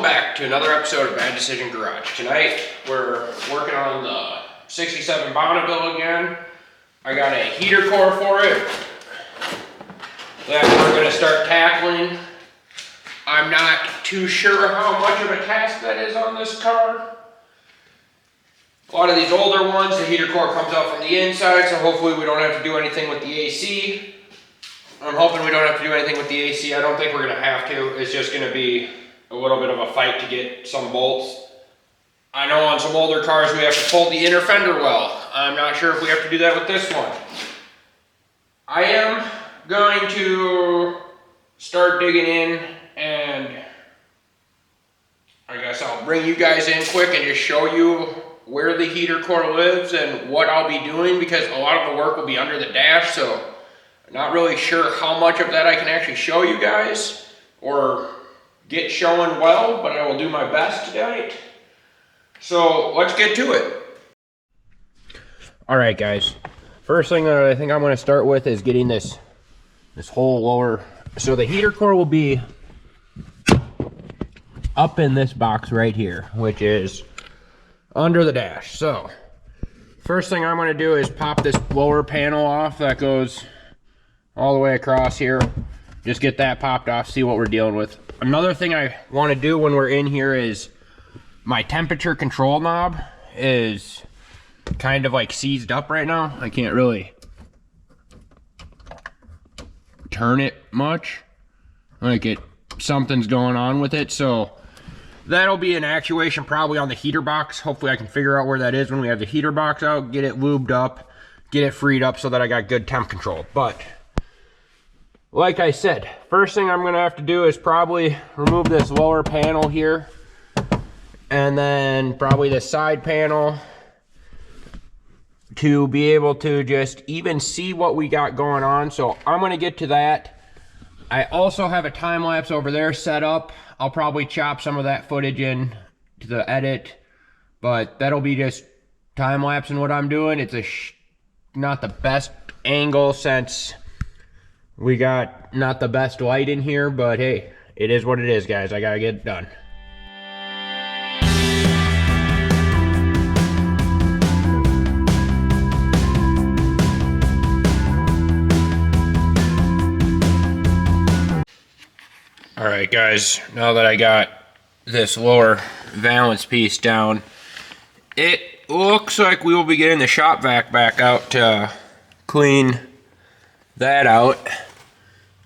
back to another episode of Bad Decision Garage. Tonight, we're working on the 67 Bonneville again. I got a heater core for it that we're gonna start tackling. I'm not too sure how much of a task that is on this car. A lot of these older ones, the heater core comes out from the inside, so hopefully we don't have to do anything with the AC. I'm hoping we don't have to do anything with the AC. I don't think we're gonna have to. It's just gonna be a little bit of a fight to get some bolts. I know on some older cars we have to pull the inner fender well. I'm not sure if we have to do that with this one. I am going to start digging in, and I guess I'll bring you guys in quick and just show you where the heater core lives and what I'll be doing, because a lot of the work will be under the dash, so I'm not really sure how much of that I can actually show you guys or get showing well, but I will do my best tonight. So let's get to it. All right, guys. First thing that I think I'm going to start with is getting this whole lower. So the heater core will be up in this box right here, which is under the dash. So first thing I'm going to do is pop this lower panel off that goes all the way across here. Just get that popped off, see what we're dealing with. Another thing I want to do when we're in here is my temperature control knob is kind of like seized up right now. I can't really turn it much. Like something's going on with it. So that'll be an actuation probably on the heater box. Hopefully I can figure out where that is when we have the heater box out, get it lubed up, get it freed up so that I got good temp control. But like I said, first thing I'm gonna have to do is probably remove this lower panel here, and then probably the side panel to be able to just even see what we got going on. So I'm gonna get to that. I also have a time lapse over there set up. I'll probably chop some of that footage in to the edit, but that'll be just time lapsing what I'm doing. It's not the best angle since we got not the best light in here, but hey, it is what it is, guys. I gotta get it done. All right, guys, now that I got this lower valance piece down, it looks like we will be getting the shop vac back out to clean that out.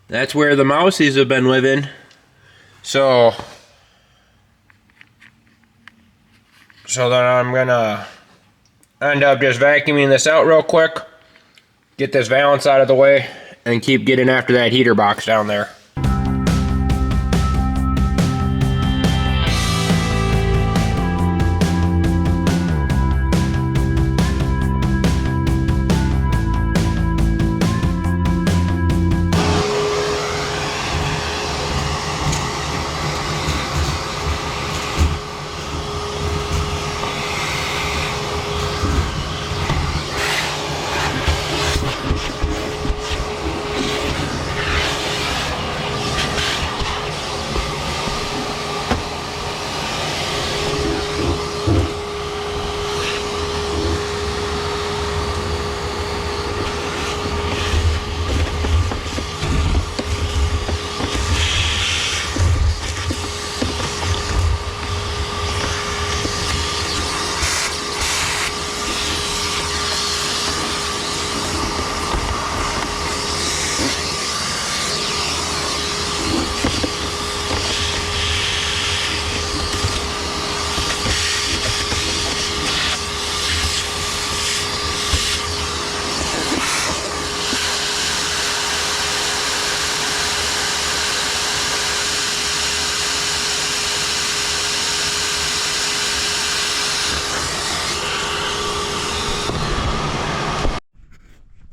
That's where the mousies have been living. So then I'm gonna end up just vacuuming this out real quick, get this valance out of the way, and keep getting after that heater box down there.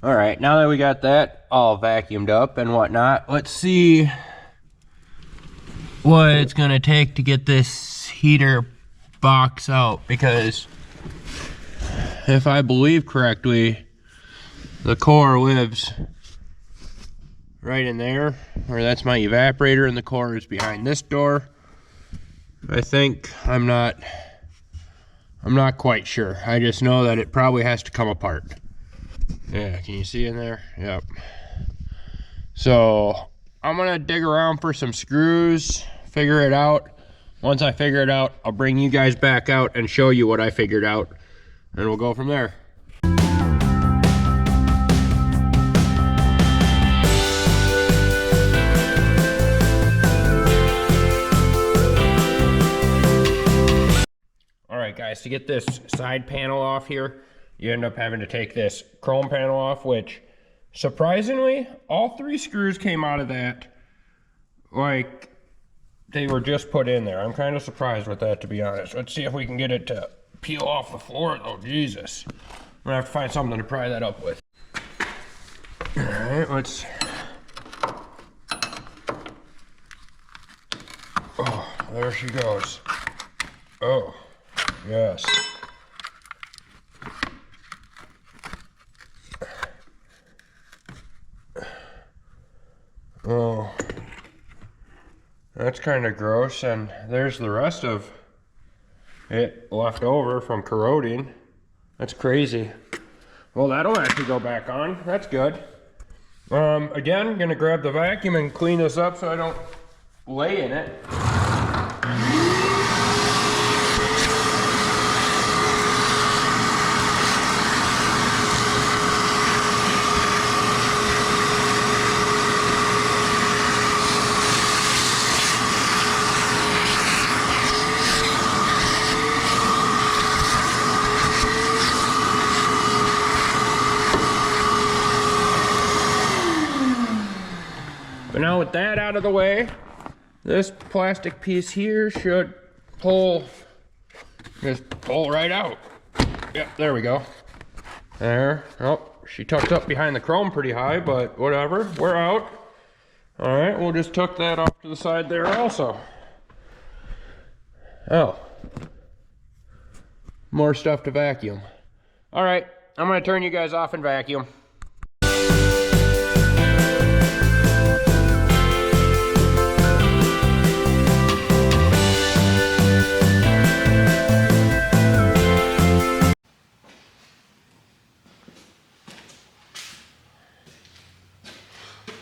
All right, now that we got that all vacuumed up and whatnot, let's see what it's gonna take to get this heater box out, because if I believe correctly, the core lives right in there, or that's my evaporator, and the core is behind this door. I think. I'm not quite sure. I just know that it probably has to come apart. Yeah, can you see in there? Yep. So I'm gonna dig around for some screws, figure it out. Once I figure it out, I'll bring you guys back out and show you what I figured out, and we'll go from there. Alright guys, to get this side panel off here, you end up having to take this chrome panel off, which surprisingly, all 3 screws came out of that like they were just put in there. I'm kind of surprised with that, to be honest. Let's see if we can get it to peel off the floor. Oh, Jesus. I'm gonna have to find something to pry that up with. Alright, let's... Oh, there she goes. Oh, yes. Oh, that's kind of gross, and there's the rest of it left over from corroding. That's crazy. Well, that'll actually go back on. That's good. Again, I'm gonna grab the vacuum and clean this up so I don't lay in it. But now with that out of the way, this plastic piece here should just pull right out. Yep, there we go. There. Oh, she tucked up behind the chrome pretty high, but whatever, we're out. All right, we'll just tuck that off to the side there also. Oh, more stuff to vacuum. All right, I'm gonna turn you guys off and vacuum.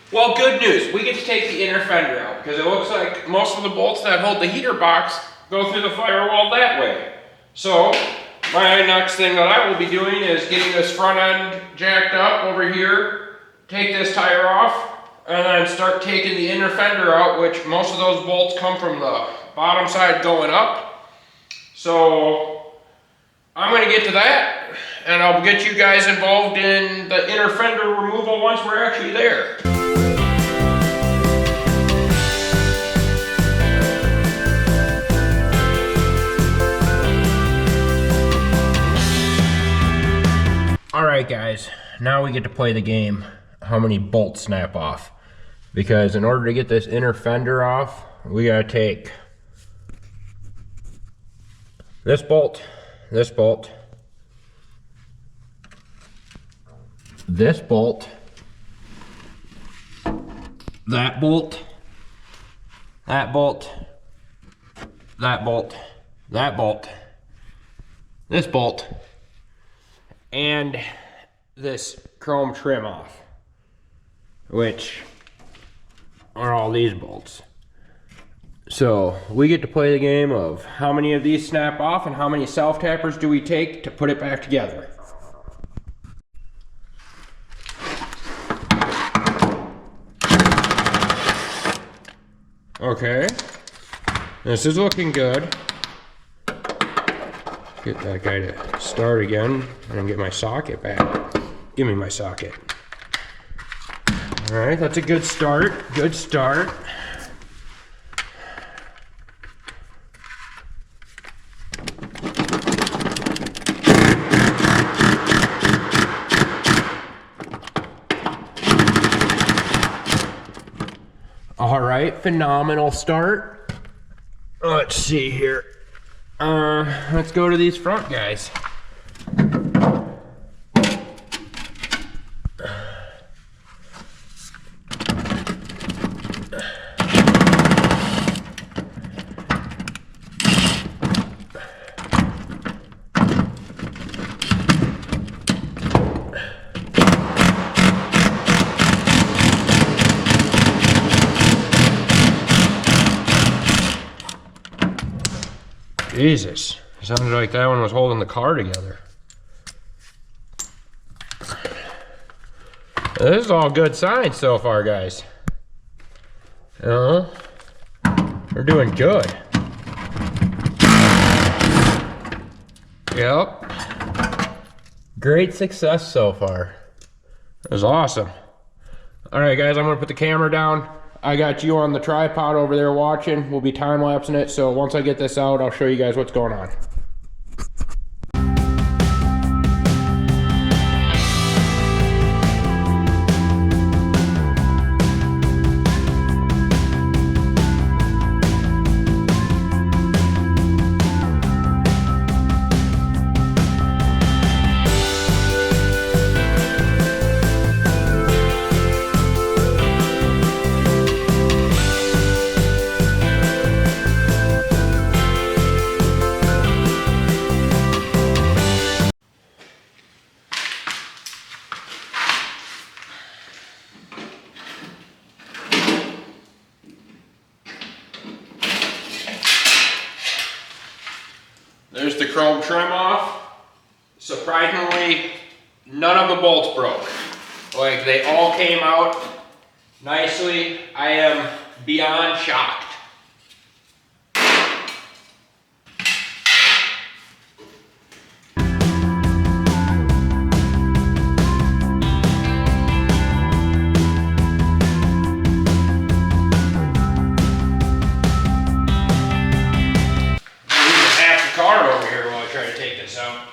Well, good news. We get to take the inner fender out because it looks like most of the bolts that hold the heater box go through the firewall that way. So, my next thing that I will be doing is getting this front end jacked up over here, take this tire off, and then start taking the inner fender out, which most of those bolts come from the bottom side going up. So, I'm going to get to that, and I'll get you guys involved in the inner fender removal once we're actually there. Alright guys, now we get to play the game, how many bolts snap off. Because in order to get this inner fender off, we gotta take this bolt, this bolt, this bolt, that bolt, that bolt, that bolt, that bolt, this bolt, and this chrome trim off, which are all these bolts. So we get to play the game of how many of these snap off and how many self-tappers do we take to put it back together. Okay, this is looking good. Get that guy to start again and get my socket back. Give me my socket. All right, that's a good start. Good start. All right, phenomenal start. Let's see here. Let's go to these front guys. Jesus, it sounded like that one was holding the car together. This is all good signs so far, guys. We're doing good. Yep. Great success so far. That was awesome. All right, guys, I'm gonna put the camera down. I got you on the tripod over there watching. We'll be time-lapsing it, so once I get this out, I'll show you guys what's going on. There's the chrome trim off. Surprisingly, none of the bolts broke. Like, they all came out nicely. I am beyond shocked. Over here while I try to take this out.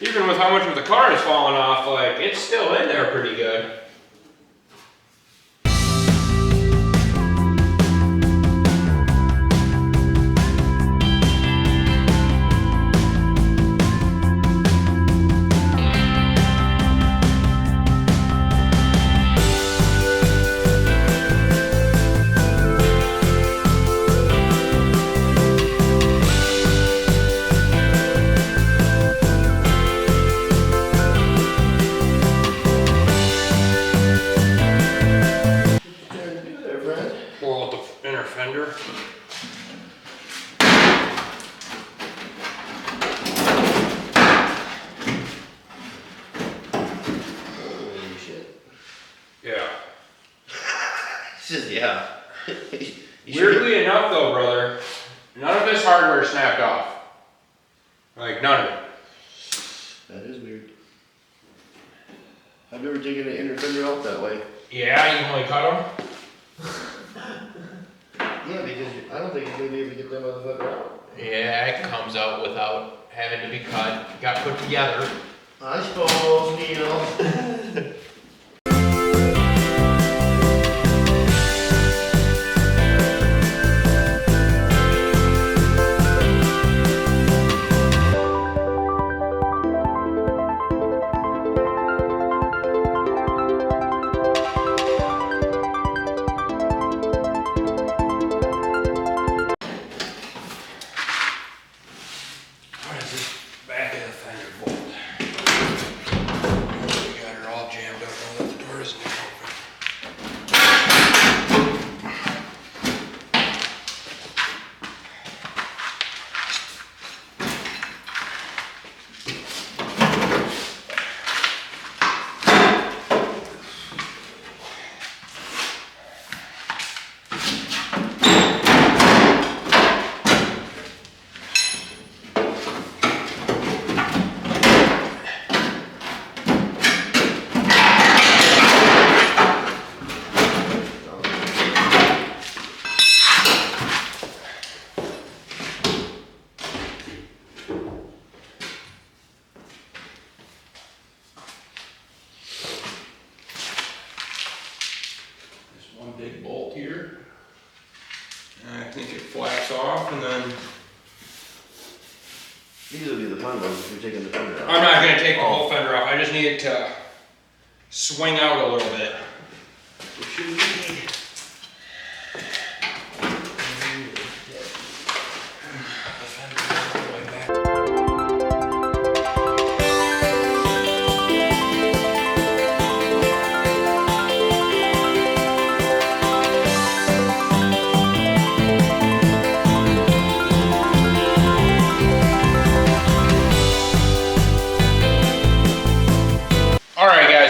Even with how much of the car has fallen off, like, it's still in there pretty good. Fender. Holy shit. Yeah. Just, yeah. Weirdly enough though, brother, none of this hardware snapped off. Like, none of it. That is weird. I've never taken an inner fender out that way. Yeah, you only cut them? Yeah, because I don't think you're going to be able to get them out of the fender out. Yeah, it comes out without having to be cut. Got put together. I suppose, you know. off and then... These will be the fun ones if you're taking the fender out. I'm not gonna take the whole fender off, I just need it to swing out a little bit. What you need?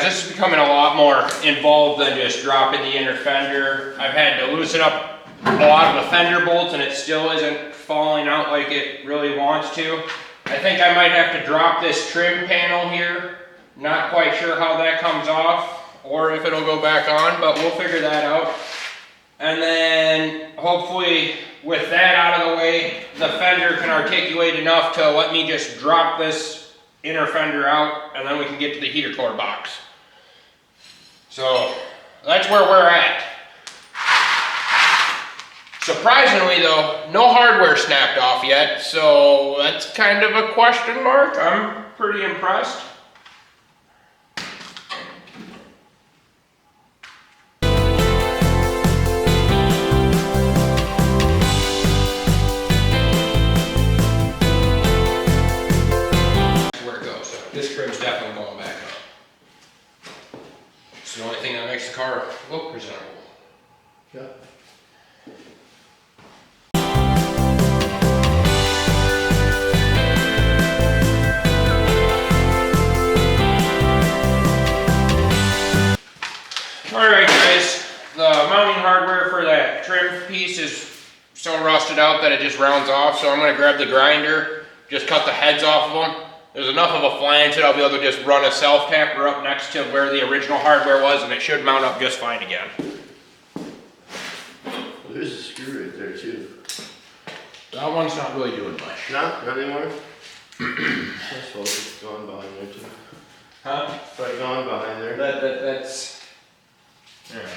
This is becoming a lot more involved than just dropping the inner fender. I've had to loosen up a lot of the fender bolts and it still isn't falling out like it really wants to. I think I might have to drop this trim panel here. Not quite sure how that comes off or if it'll go back on, but we'll figure that out. And then hopefully with that out of the way, the fender can articulate enough to let me just drop this inner fender out and then we can get to the heater core box. So that's where we're at. Surprisingly though, no hardware snapped off yet, so that's kind of a question mark. I'm pretty impressed. Where it goes. So this trim's definitely going back up. It's the only thing that makes the car look presentable. Yeah. Alright guys, the mounting hardware for that trim piece is so rusted out that it just rounds off, so I'm going to grab the grinder, just cut the heads off of them. There's enough of a flange that I'll be able to just run a self-tapper up next to where the original hardware was and it should mount up just fine again. Well, there's a screw right there too. That one's not really doing much. Not anymore? I suppose it's gone behind there too. Huh? It's like gone behind there. That's... Yeah.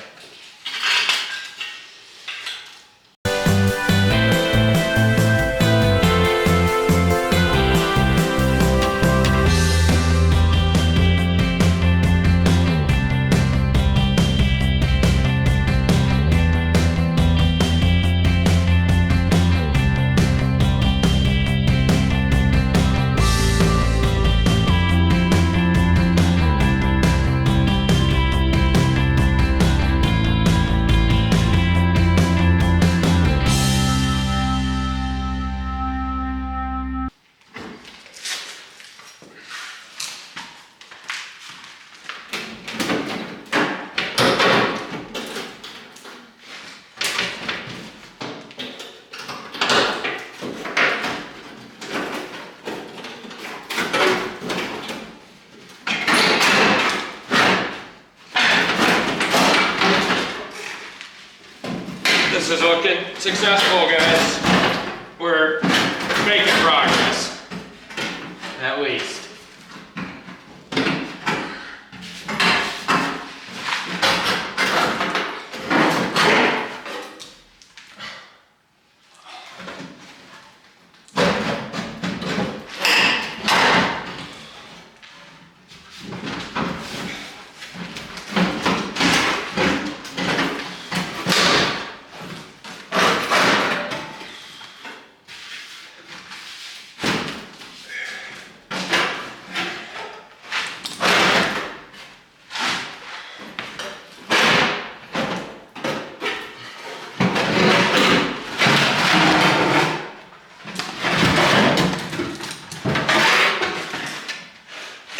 This is looking successful, guys. We're making progress, at least.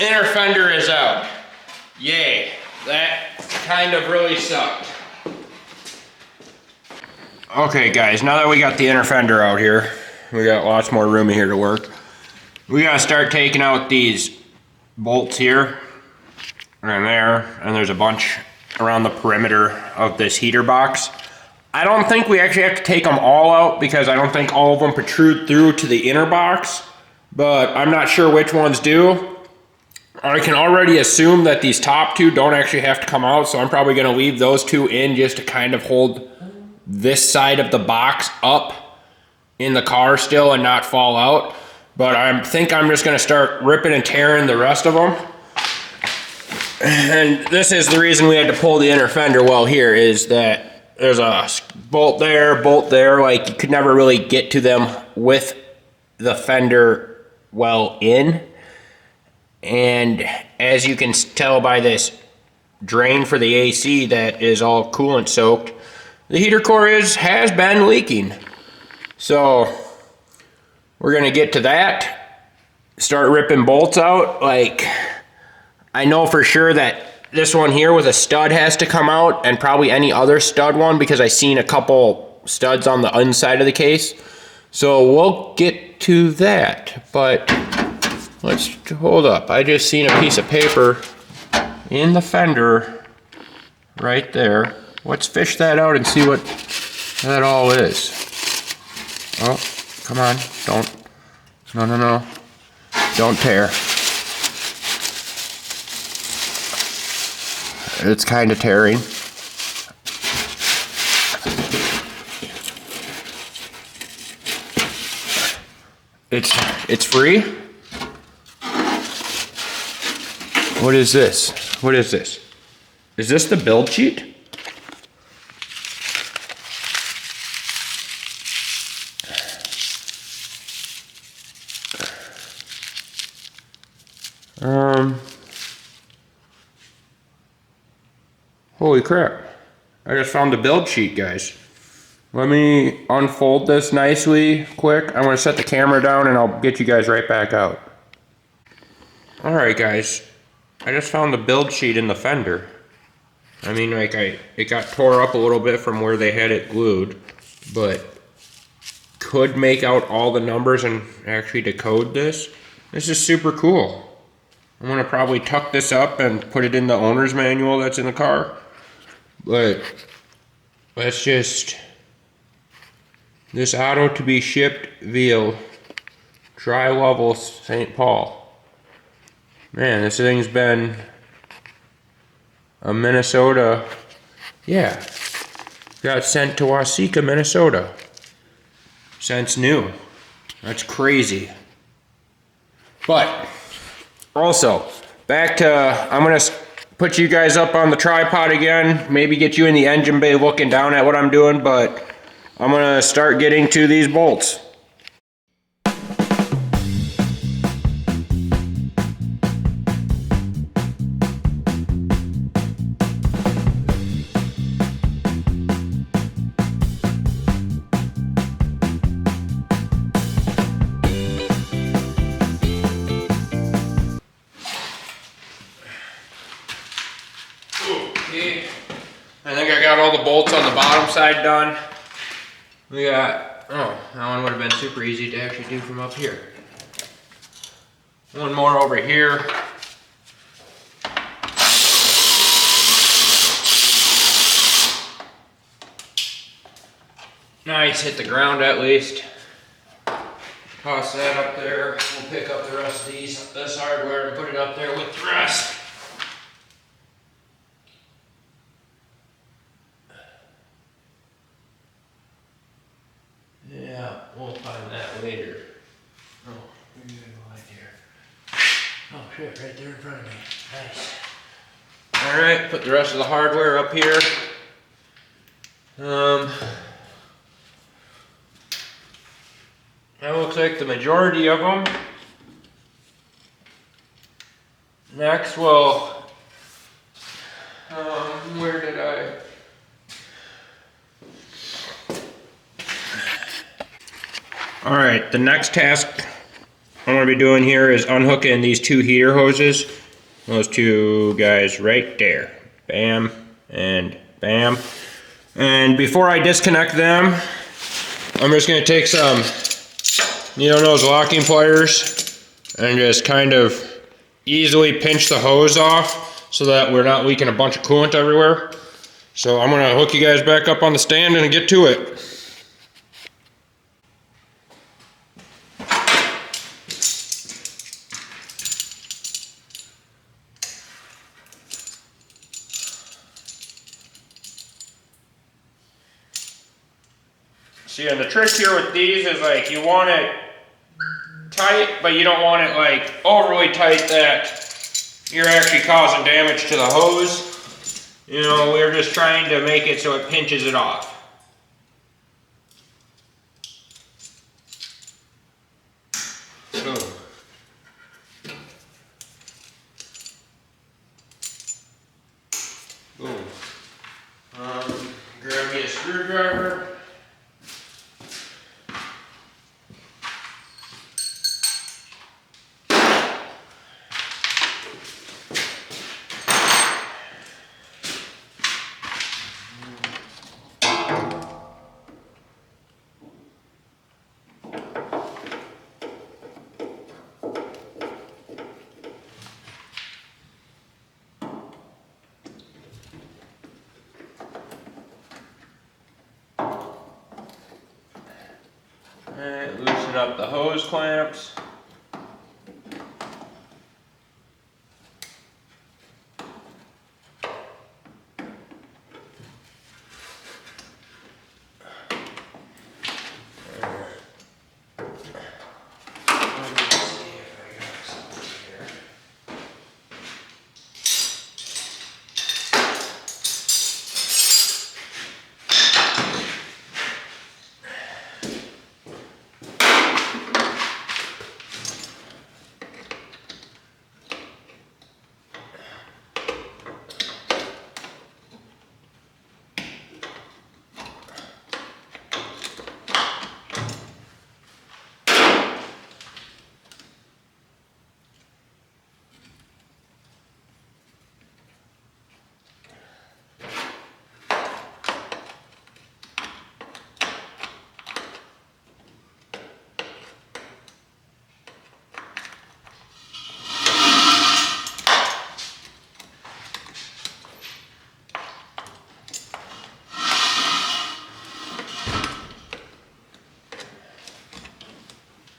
Inner fender is out. Yay. That kind of really sucked. Okay guys, now that we got the inner fender out here, we got lots more room in here to work. We gotta start taking out these bolts here and there, and there's a bunch around the perimeter of this heater box. I don't think we actually have to take them all out because I don't think all of them protrude through to the inner box, but I'm not sure which ones do. I can already assume that these top two don't actually have to come out, so I'm probably going to leave those two in just to kind of hold this side of the box up in the car still and not fall out. But I think I'm just gonna start ripping and tearing the rest of them. And this is the reason we had to pull the inner fender well here, is that there's a bolt there, like you could never really get to them with the fender well in. And as you can tell by this drain for the AC that is all coolant soaked, the heater core has been leaking. So we're gonna get to that, start ripping bolts out. Like, I know for sure that this one here with a stud has to come out, and probably any other stud one, because I seen a couple studs on the inside of the case. So we'll get to that, but let's hold up. I just seen a piece of paper in the fender right there. Let's fish that out and see what that all is. Oh, come on, no. Don't tear. It's kind of tearing. It's free? What is this? What is this? Is this the build sheet? Holy crap. I just found the build sheet, guys. Let me unfold this nicely quick. I'm gonna set the camera down and I'll get you guys right back out. All right, guys. I just found the build sheet in the fender. I mean, like, it got tore up a little bit from where they had it glued, but could make out all the numbers and actually decode this. This is super cool. I'm gonna probably tuck this up and put it in the owner's manual that's in the car. But let's just, this auto to be shipped via tri-level St. Paul. Man, this thing's been a Minnesota, yeah, got sent to Waseca, Minnesota, since new. That's crazy. But also, back to, I'm gonna put you guys up on the tripod again, maybe get you in the engine bay looking down at what I'm doing, but I'm gonna start getting to these bolts. Okay, I think I got all the bolts on the bottom side done. We got, oh, that one would have been super easy to actually do from up here. One more over here. Nice, hit the ground at least. Toss that up there. We'll pick up the rest of this hardware and put it up there with the rest. Yeah, we'll find that later. Oh, where do you go right there? Oh shit, right there in front of me. Nice. Alright, put the rest of the hardware up here. That looks like the majority of them. Next, we'll, where did I? All right, the next task I'm gonna be doing here is unhooking these two heater hoses. Those two guys right there. Bam and bam. And before I disconnect them, I'm just gonna take some needle nose locking pliers and just kind of easily pinch the hose off so that we're not leaking a bunch of coolant everywhere. So I'm gonna hook you guys back up on the stand and get to it. See, and the trick here with these is like you want it tight, but you don't want it like overly tight that you're actually causing damage to the hose. You know, we're just trying to make it so it pinches it off. Boom. Boom. Grab me a screwdriver. And loosen up the hose clamps.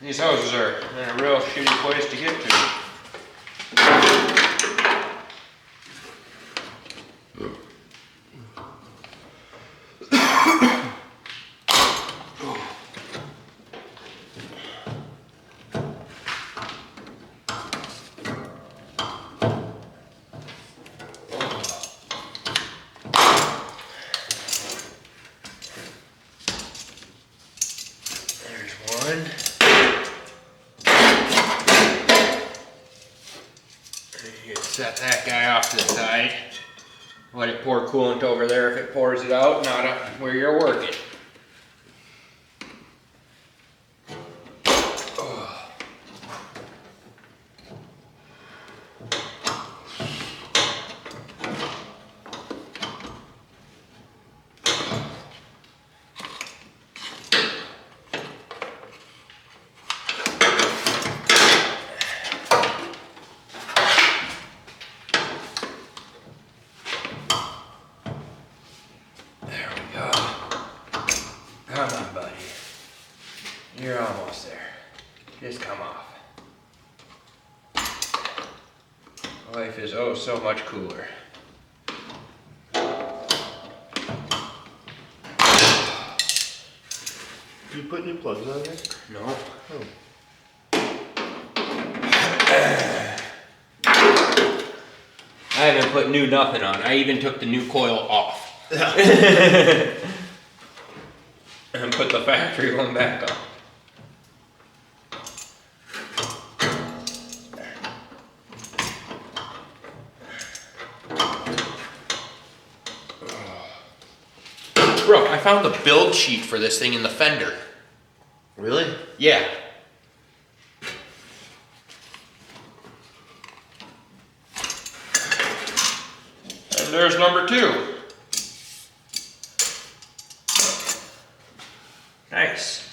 These hoses are in a real shitty place to get to. There's one. You can set that guy off to the side. Let it pour coolant over there if it pours it out, not up where you're working. Come on, buddy. You're almost there. Just come off. Life is oh so much cooler. You put new plugs on here? No. Oh. I haven't put new nothing on. I even took the new coil off. And put the factory one back on. Bro, I found the build sheet for this thing in the fender. Really? Yeah. And there's number 2. Nice.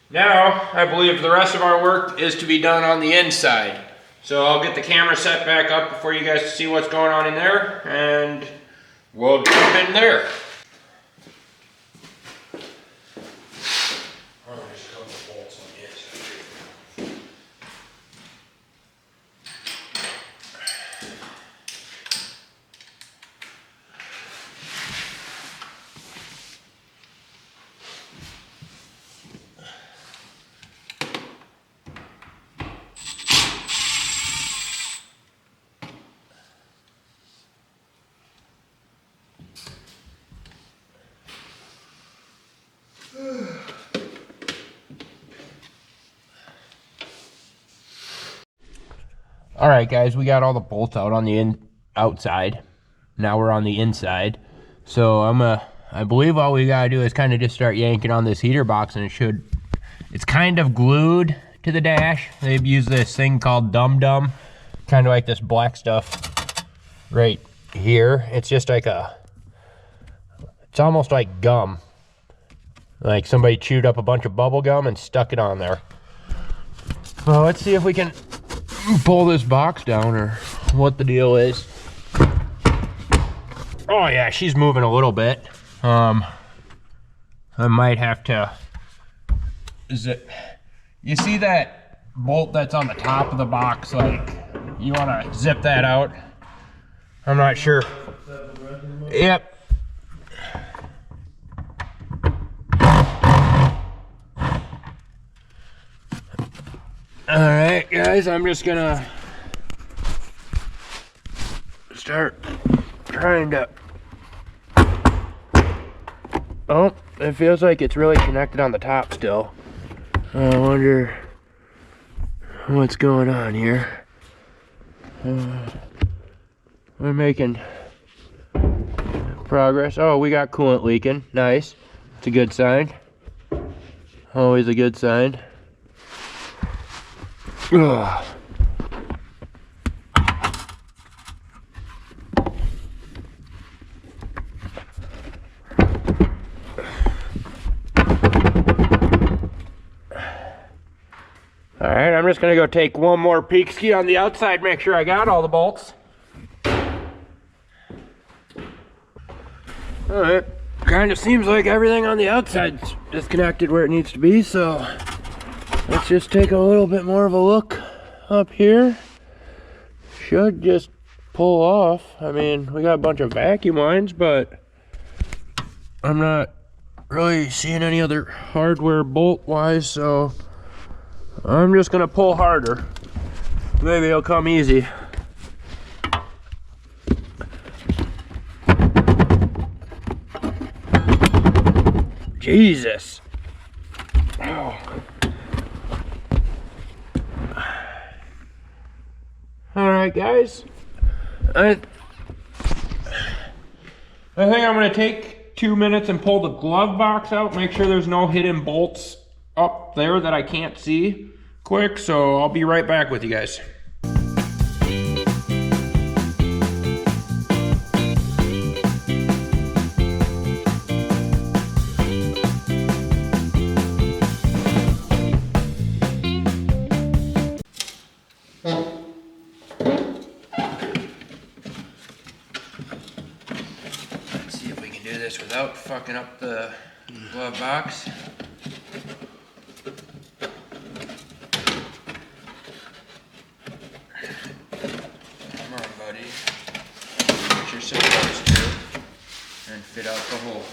Now, I believe the rest of our work is to be done on the inside. So I'll get the camera set back up before you guys see what's going on in there, and we'll jump in there. All right, guys, we got all the bolts out on the outside. Now we're on the inside. So I believe all we gotta do is kind of just start yanking on this heater box, and it's kind of glued to the dash. They've used this thing called Dum Dum, kind of like this black stuff right here. It's just like it's almost like gum. Like somebody chewed up a bunch of bubble gum and stuck it on there. Well, let's see if we can pull this box down or what the deal is. Oh yeah, she's moving a little bit. I might have to you see that bolt that's on the top of the box? Like, you want to zip that out? I'm not sure. Yep. All right, guys, I'm just gonna start trying to. Oh, it feels like it's really connected on the top still. I wonder what's going on here. We're making progress. Oh, we got coolant leaking. Nice. It's a good sign. Always a good sign. Ugh. All right, I'm just gonna go take one more peek ski on the outside, make sure I got all the bolts. All right, kind of seems like everything on the outside's disconnected where it needs to be, so let's just take a little bit more of a look up here. Should just pull off. I mean, we got a bunch of vacuum lines, but I'm not really seeing any other hardware bolt-wise, so I'm just gonna pull harder. Maybe it'll come easy. Jesus. Oh. All right, guys. I think I'm gonna take 2 minutes and pull the glove box out, make sure there's no hidden bolts up there that I can't see quick, so I'll be right back with you guys. Let's see if we can do this without fucking up the glove box. What you're supposed to, and fit out the hole.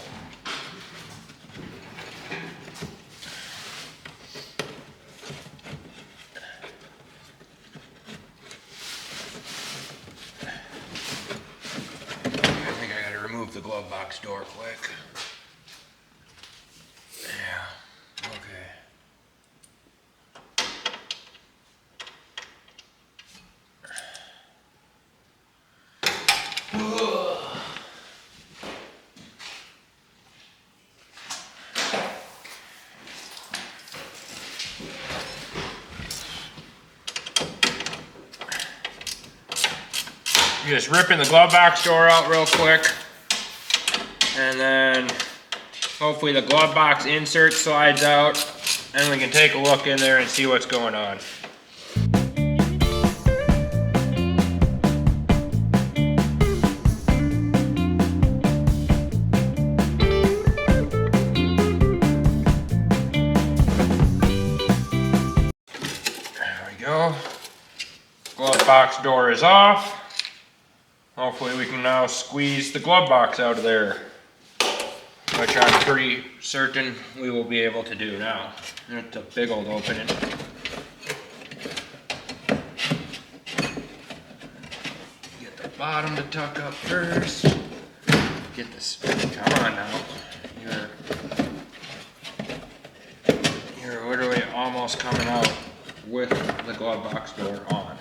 I think I gotta remove the glove box door quick. Yeah, okay. Just ripping the glove box door out real quick, and then hopefully the glove box insert slides out, and we can take a look in there and see what's going on. There we go. Glove box door is off. Hopefully we can now squeeze the glove box out of there, which I'm pretty certain we will be able to do now. It's a big old opening. Get the bottom to tuck up first. Get this, come on now. You're literally almost coming out with the glove box door on.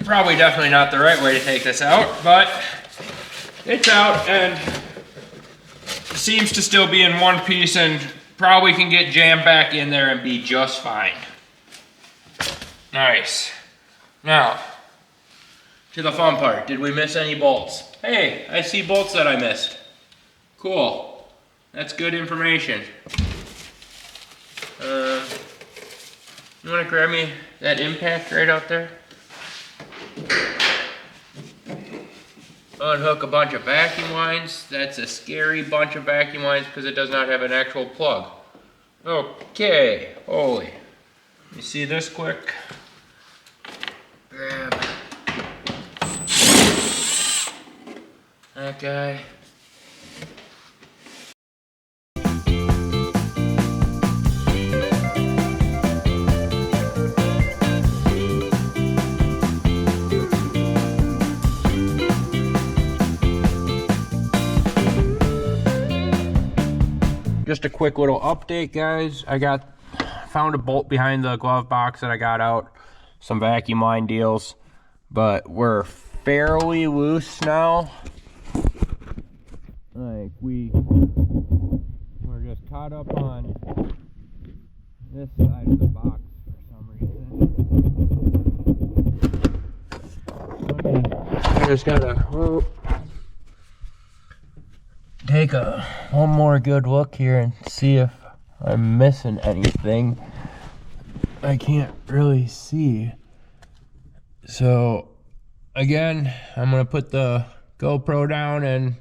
Probably definitely not the right way to take this out, but it's out and seems to still be in one piece and probably can get jammed back in there and be just fine. Nice. Now, to the fun part. Did we miss any bolts? Hey, I see bolts that I missed. Cool. That's good information. You wanna grab me that impact right out there? Unhook a bunch of vacuum lines. That's a scary bunch of vacuum lines because it does not have an actual plug. Okay, holy. Let me see this quick. Grab that guy. Just a quick little update, guys. I found a bolt behind the glove box that I got out. Some vacuum line deals, but we're fairly loose now. Like we're just caught up on this side of the box for some reason. I just gotta take one more good look here and see if I'm missing anything. I can't really see. So again, I'm gonna put the GoPro down and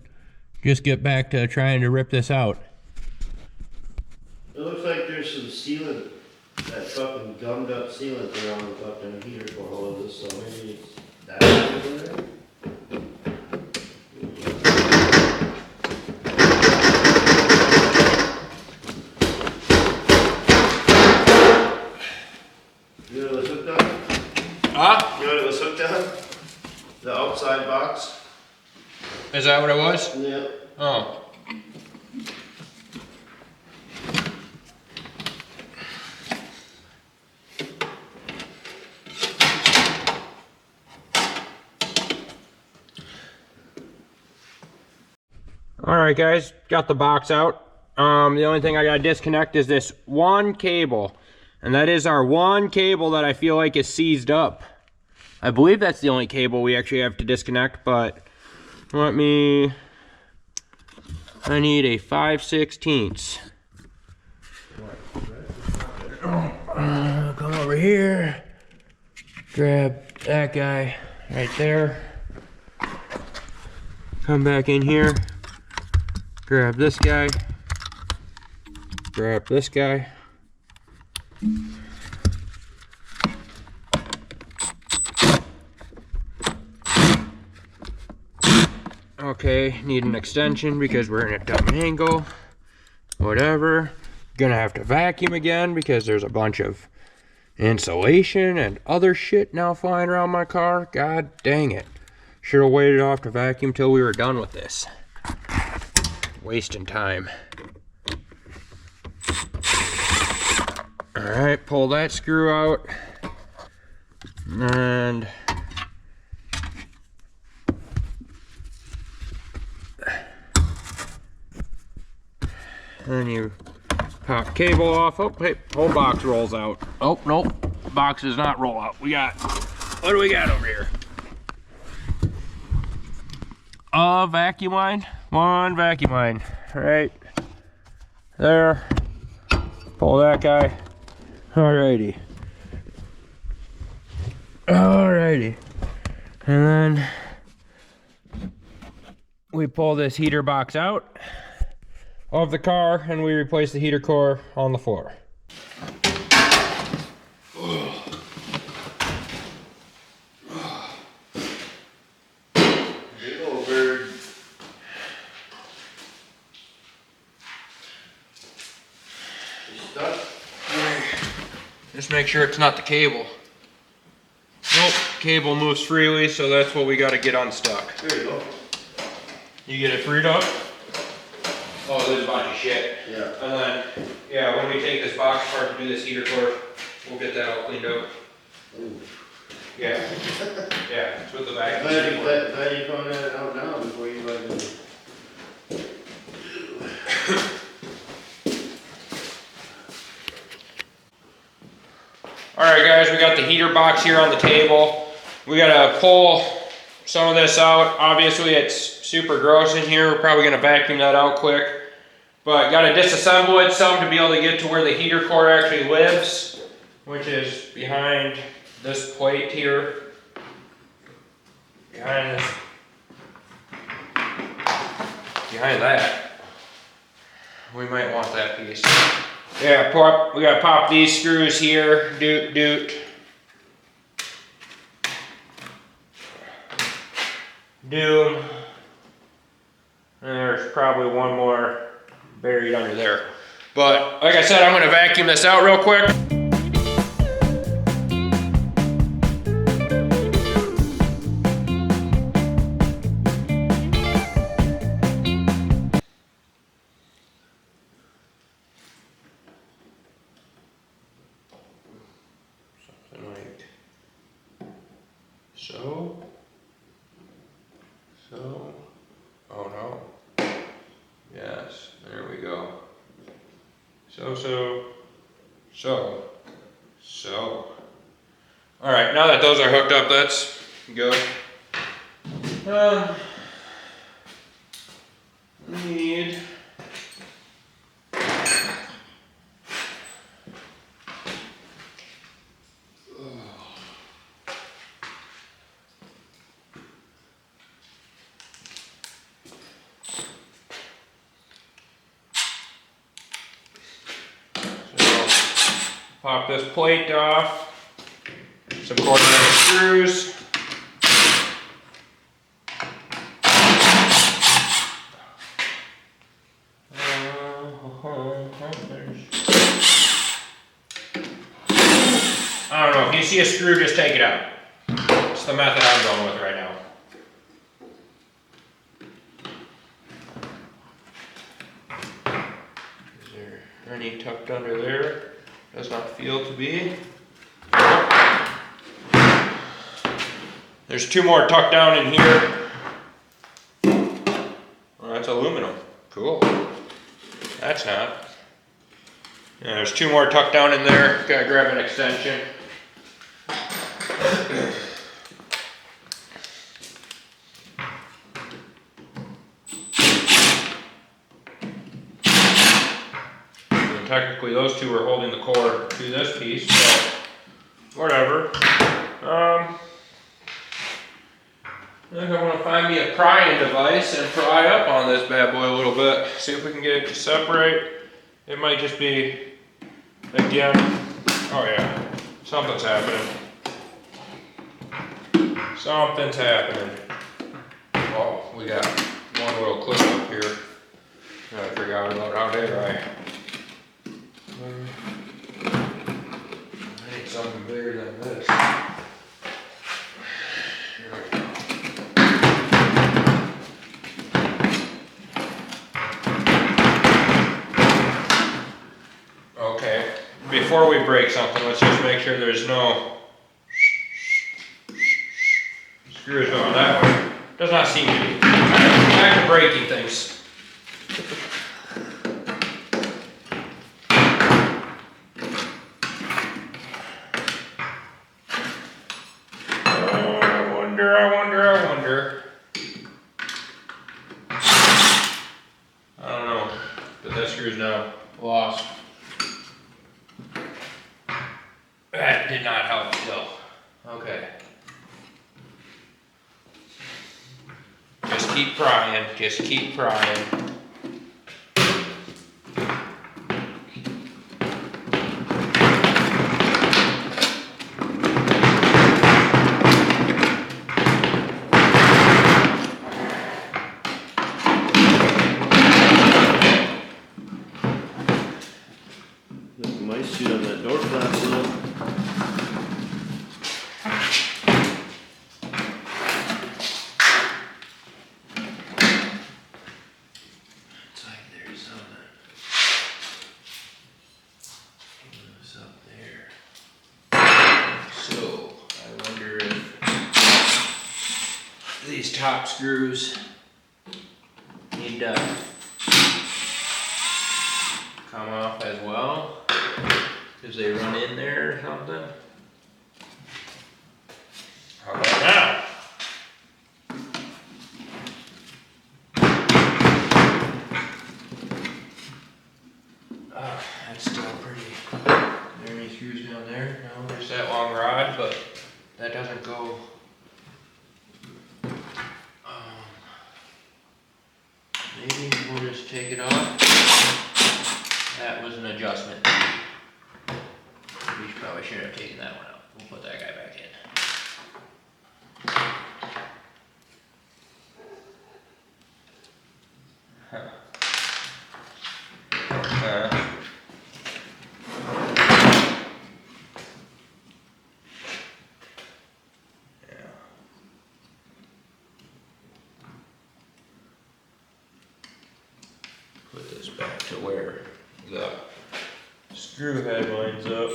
just get back to trying to rip this out. It looks like there's some sealant, that fucking gummed up sealant around the fucking heater for all of this, so maybe it's that over there. You know what it was hooked on? Huh? You know what it was hooked on? The outside box? Is that what it was? Yeah. Oh. Alright guys, got the box out. The only thing I gotta disconnect is this one cable. And that is our one cable that I feel like is seized up. I believe that's the only cable we actually have to disconnect, but I need a 5/16. Come over here, grab that guy right there. Come back in here, grab this guy, grab this guy. Okay, need an extension because we're in a dumb angle. Whatever. Gonna have to vacuum again because there's a bunch of insulation and other shit now flying around my car. God dang it. Should have waited off to vacuum till we were done with this. Wasting time. Alright, pull that screw out. And then you pop cable off. Oh, hey, whole box rolls out. Oh, nope. Box does not roll out. What do we got over here? A vacuum line. One vacuum line. Right there. Pull that guy. Alrighty. Alrighty. And then we pull this heater box out of the car and we replace the heater core on the floor. Big old bird. You stuck? Just make sure it's not the cable. Nope, cable moves freely, so that's what we got to get unstuck. There you go. You get it freed up? Oh, there's a bunch of shit. Yeah. And then, yeah, when we take this box apart to do this heater core, we'll get that all cleaned up. Ooh. Yeah. Yeah, it's with the vacuum Glad sealer. glad you found that out now before you like. Alright guys, we got the heater box here on the table. We gotta pull some of this out. Obviously it's super gross in here. We're probably gonna vacuum that out quick. But gotta disassemble it some to be able to get to where the heater core actually lives, which is behind this plate here. Behind that. We might want that piece. Yeah, we gotta pop these screws here. Doot, doot. Doom. And there's probably one more buried under there. But like I said, I'm gonna vacuum this out real quick. Something like so. So. Oh no. Yes, there we go. So. All right, now that those are hooked up, that's good. Need. Pop this plate off. Some coordinated screws. I don't know, if you see a screw, just take it out. It's the method I'm going with right now. Is there any tucked under there? Does not feel to be. There's two more tucked down in here. Well, that's aluminum. Cool. That's not. Yeah, there's two more tucked down in there. Gotta grab an extension. And technically those two are holding the core to this piece, so whatever. I think I want to find me a prying device and pry up on this bad boy a little bit. See if we can get it to separate. It might just be, again, oh yeah, something's happening. Something's happening. Oh, we got one little clip up here. I forgot about how did I need something bigger than this. Okay, before we break something, let's just make sure there's no screws going that way. Does not seem to be. Back to breaking things. I wonder. I don't know, but that screw's now lost. That did not help still. Okay. Just keep prying, just keep prying. Mice shoot on that door glass a little. These top screws need to come off as well, because they run in there or something. How about now? That's still pretty. There any screws down there? No, there's that long rod, but that doesn't go. Maybe we'll just take it off. That was an adjustment. We probably should have taken that one out. We'll put that guy back in. Put this back to where the screw head lines up.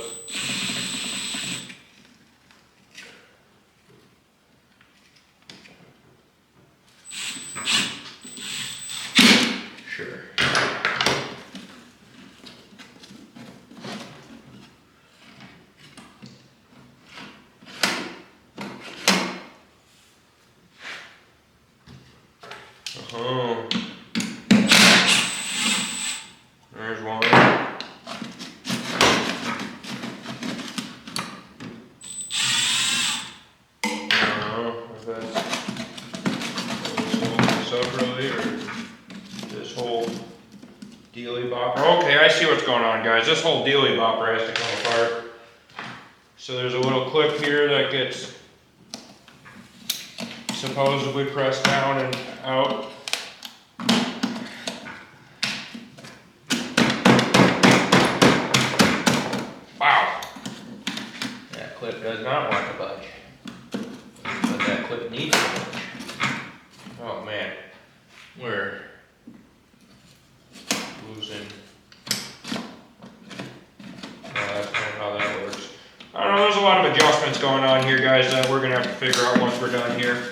Sure. Oh. There's one. I don't know if that's this up really or this whole dealy bopper. Okay, I see what's going on, guys. This whole dealy bopper has to come apart. So there's a little clip here that gets supposedly pressed down and out. Wow. That clip does not want to budge. But that clip needs to budge. Oh man. We're losing. That's kind of how that works. I don't know, there's a lot of adjustments going on here, guys, that we're gonna have to figure out once we're done here.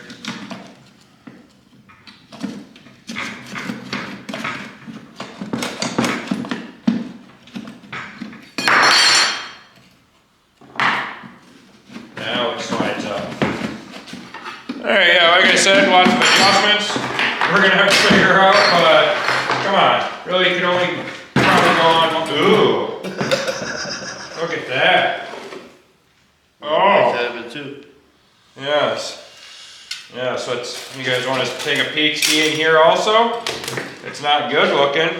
Now it slides up. Alright, yeah, like I said, lots of adjustments we're gonna have to figure out, but come on, really could only probably go on. Ooh, look at that. Oh, Have it too. yes. Yeah, so it's, you guys want to take a peek ski in here also? It's not good looking.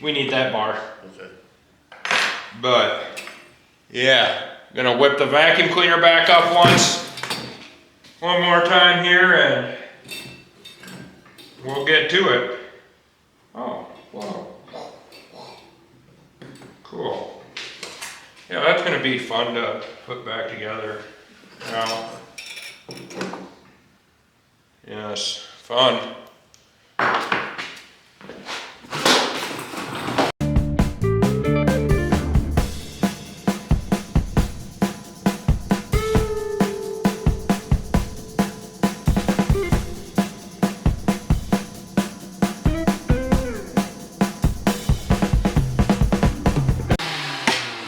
We need that bar. Okay. But, yeah, gonna whip the vacuum cleaner back up one more time here, and we'll get to it. Oh, wow. Cool. Yeah, that's gonna be fun to put back together now. Yes, fun.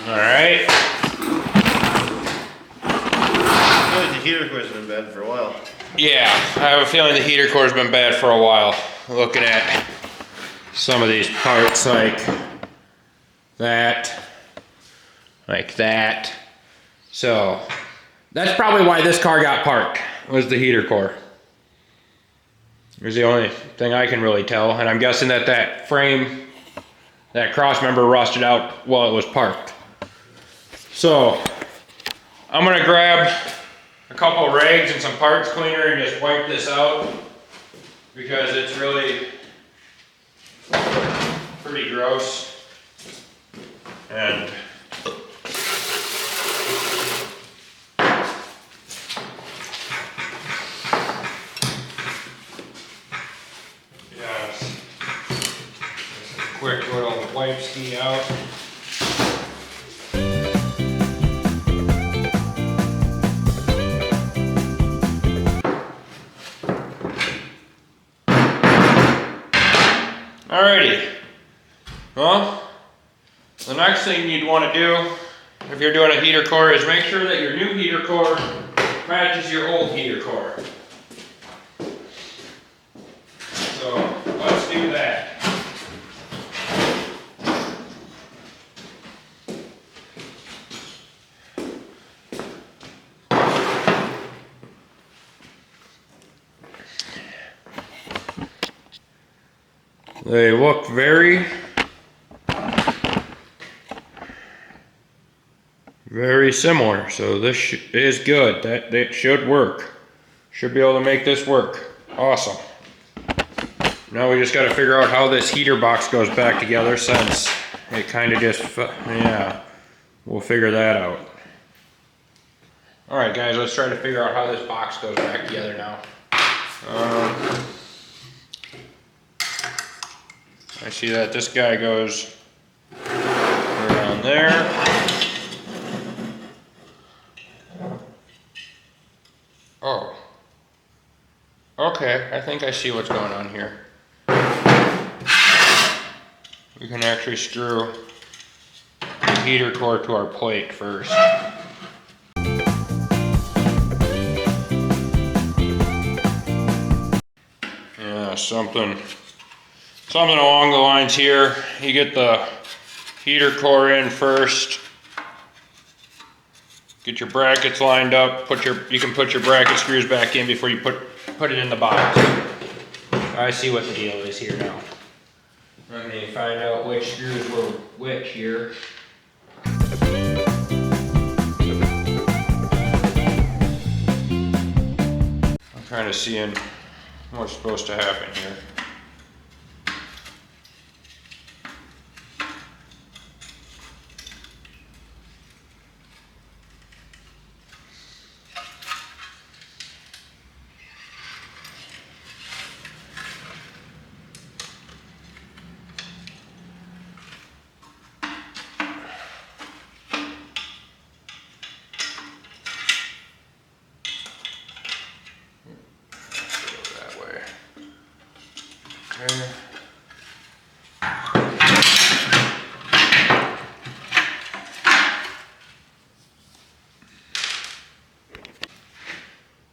Alright. I feel like the heater core's been bad for a while. Yeah, I have a feeling the heater core's been bad for a while. Looking at some of these parts like that. So, that's probably why this car got parked, was the heater core. It was the only thing I can really tell, and I'm guessing that that frame, that cross member rusted out while it was parked. So, I'm gonna grab a couple of rags and some parts cleaner and just wipe this out, because it's really pretty gross. And yes, just a quick little wipe ski out. Well, the next thing you'd want to do if you're doing a heater core is make sure that your new heater core matches your old heater core. So let's do that. They look very similar, so this is good. That should work. Should be able to make this work. Awesome. Now we just got to figure out how this heater box goes back together, since it kind of just, yeah, we'll figure that out. Alright guys, let's try to figure out how this box goes back together now. I see that this guy goes around there. Oh. Okay, I think I see what's going on here. We can actually screw the heater core to our plate first. Yeah, something along the lines here. You get the heater core in first. Get your brackets lined up. You can put your bracket screws back in before you put it in the box. I see what the deal is here now. Let me find out which screws were which here. I'm kind of seeing what's supposed to happen here.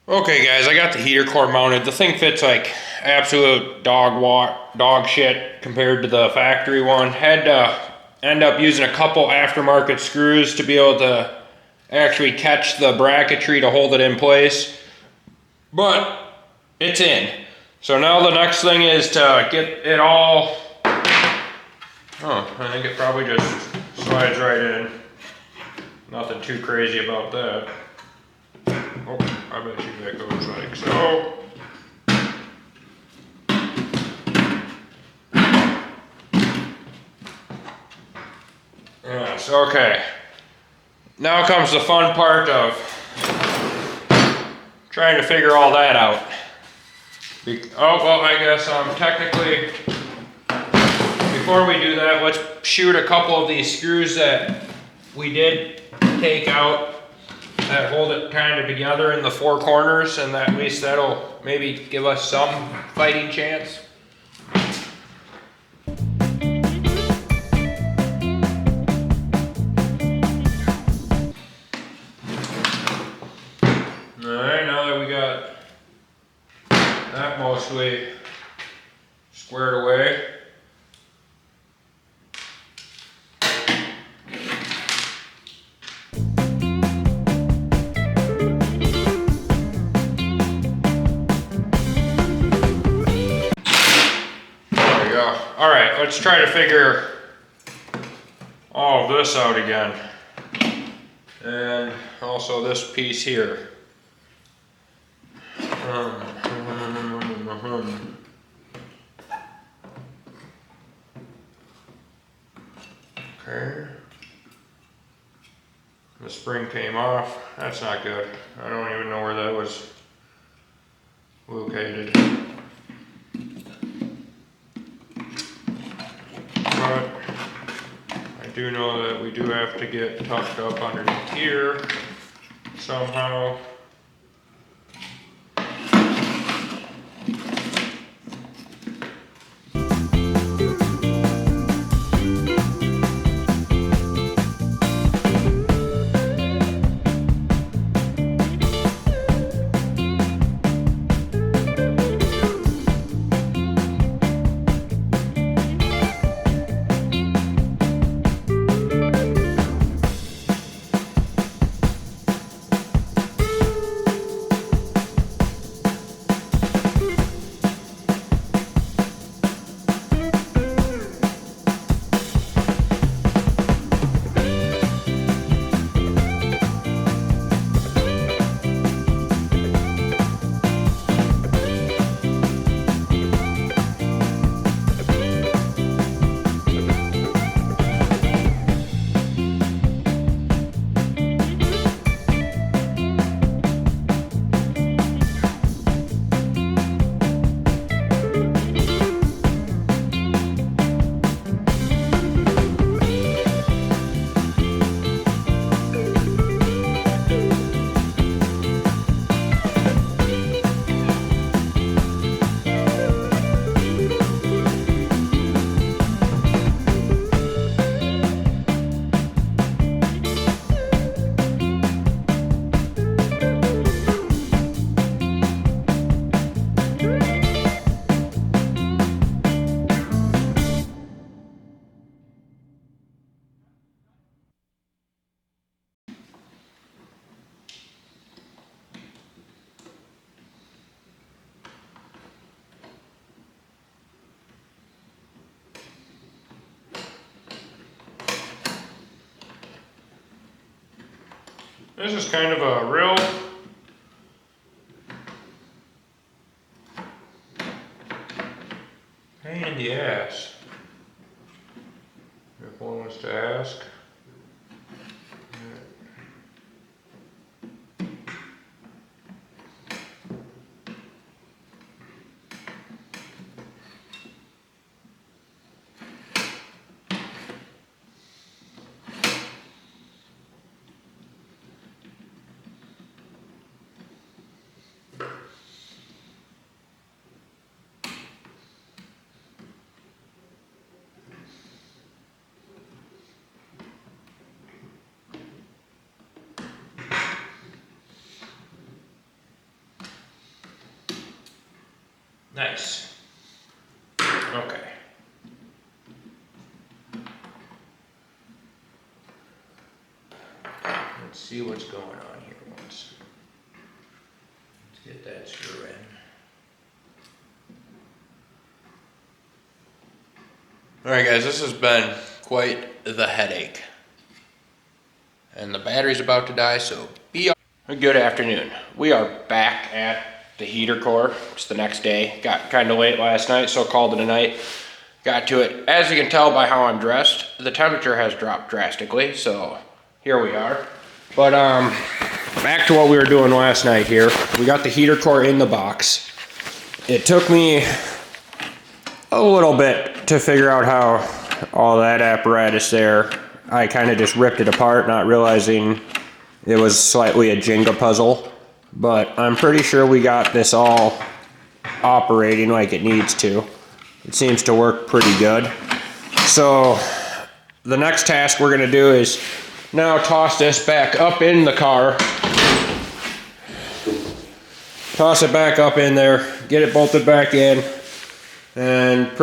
Okay guys, I got the heater core mounted. The thing fits like absolute dog shit compared to the factory one. Had to end up using a couple aftermarket screws to be able to actually catch the bracketry to hold it in place. But it's in. So now the next thing is to get it all, I think it probably just slides right in. Nothing too crazy about that. Oh, I bet you that goes like so. Yes, okay. Now comes the fun part of trying to figure all that out. Oh, well, I guess technically, before we do that, let's shoot a couple of these screws that we did take out that hold it kind of together in the four corners, and at least that'll maybe give us some fighting chance. Alright, now that we got that mostly squared away, alright, let's try to figure all of this out again. And also this piece here. Okay. The spring came off. That's not good. I don't even know where that was located. But I do know that we do have to get tucked up underneath here somehow. This is kind of a real pain in the ass, if one was to ask. Nice. Okay. Let's see what's going on here once. Let's get that screw in. Alright guys, this has been quite the headache. And the battery's about to die, so be on. Good afternoon. We are back at the heater core. It's the next day. Got kind of late last night, so called it a night. Got to it. As you can tell by how I'm dressed, the temperature has dropped drastically, so here we are. But back to what we were doing last night here. We got the heater core in the box. It took me a little bit to figure out how all that apparatus there. I kind of just ripped it apart, not realizing it was slightly a Jenga puzzle. But I'm pretty sure we got this all operating like it needs to. It seems to work pretty good. So the next task we're gonna do is now toss this back up in the car. Toss it back up in there, get it bolted back in, and just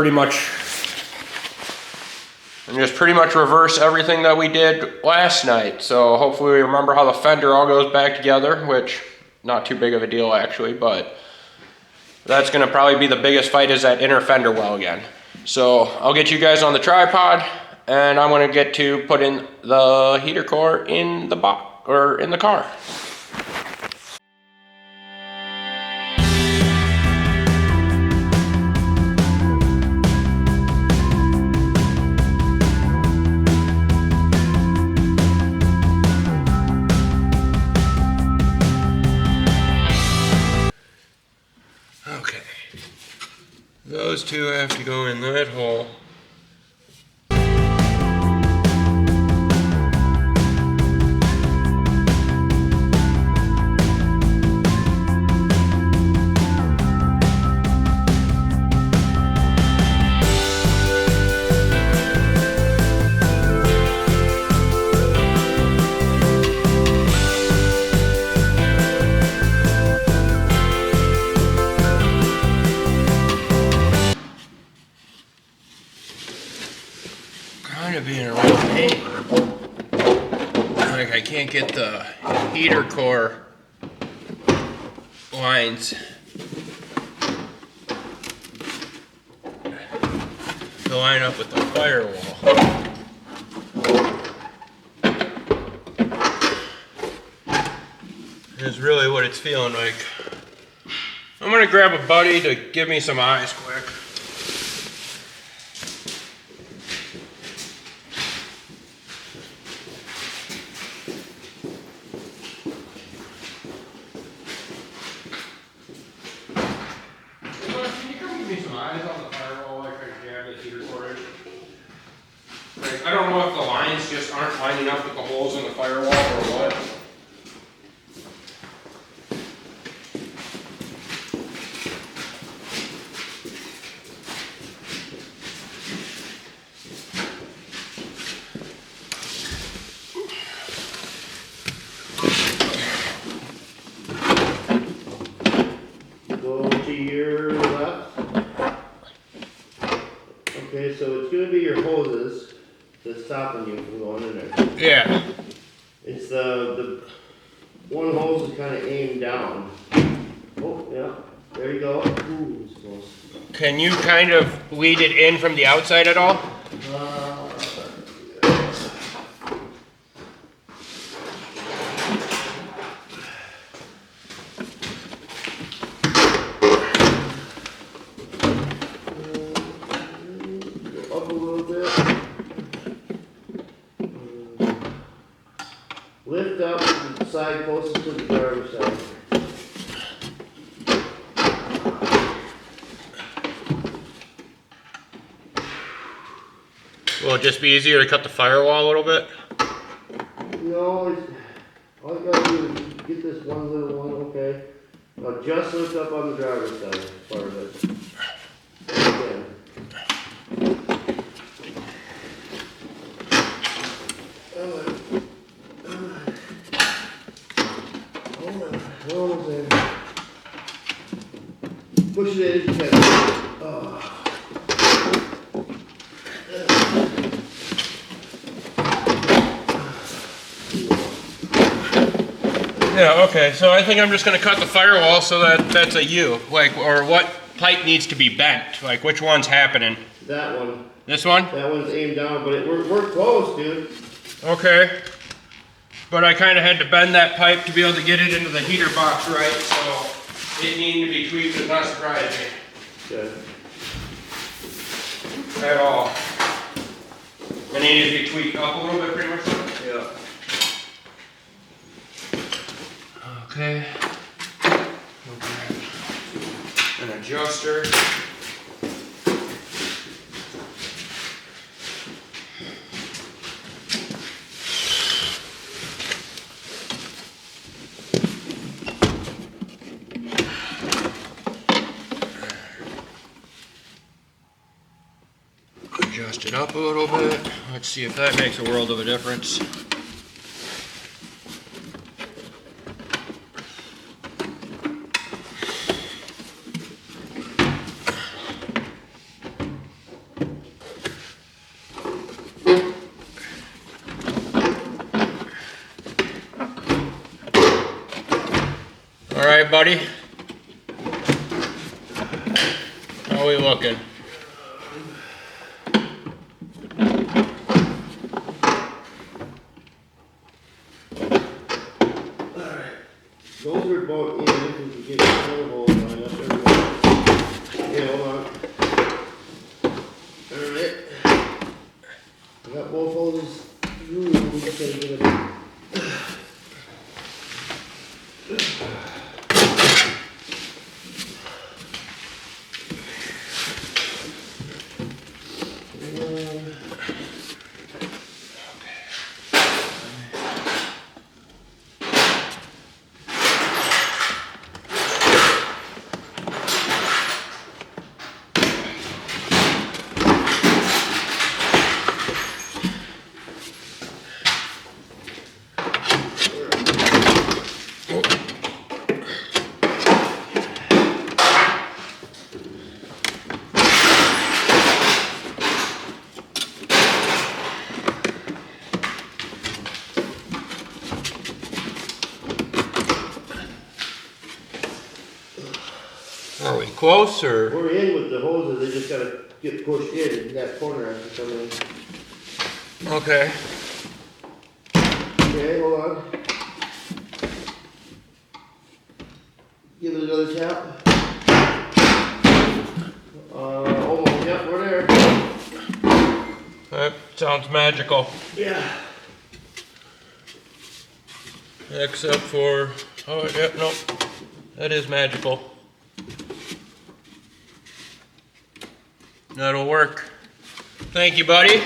pretty much reverse everything that we did last night. So hopefully we remember how the fender all goes back together, which not too big of a deal actually, but that's gonna probably be the biggest fight, is that inner fender well again. So I'll get you guys on the tripod, and I'm gonna get to put in the heater core in the box, or in the car. Okay, those two have to go in that hole. Kind of being a real pain. Like I can't get the heater core lines to line up with the firewall. Is really what it's feeling like. I'm gonna grab a buddy to give me some eyes quick. I don't know if the lines just aren't lining up with the holes in the firewall or what. Go to your left. Okay, so it's gonna be your hoses that's stopping you from going in there. Yeah. It's the one hose is kind of aimed down. Oh, yeah, there you go. Ooh, it's close. Can you kind of lead it in from the outside at all? lift up the side closest to the driver's side. Will it just be easier to cut the firewall a little bit? No, all you gotta do is get this one little one, okay? Now just lift up on the driver's side, part of it. Again. Hold there. Push it in as you can. Oh. Yeah, okay, so I think I'm just gonna cut the firewall so that that's a U, like, or what pipe needs to be bent, like which one's happening? That one. This one? That one's aimed down, but we're close, dude. Okay. But I kinda had to bend that pipe to be able to get it into the heater box right, so it needed to be tweaked, does not surprise me Okay. at all. It needed to be tweaked up a little bit pretty much. Yeah. Okay. An adjuster. Adjust it up a little bit. Let's see if that makes a world of a difference. All right, buddy. How are we looking? Those are about in, if we can get the other hole lined up there. Yeah, hold on. Alright. I got both holes through, we just gotta get it. Are we close or? We're in with the hoses, they just gotta get pushed in that corner has to come in. Okay. Okay, hold on. Give it another tap. Almost, yep, we're there. That sounds magical. Yeah. Except for, oh, yep, nope. That is magical. That'll work. Thank you, buddy.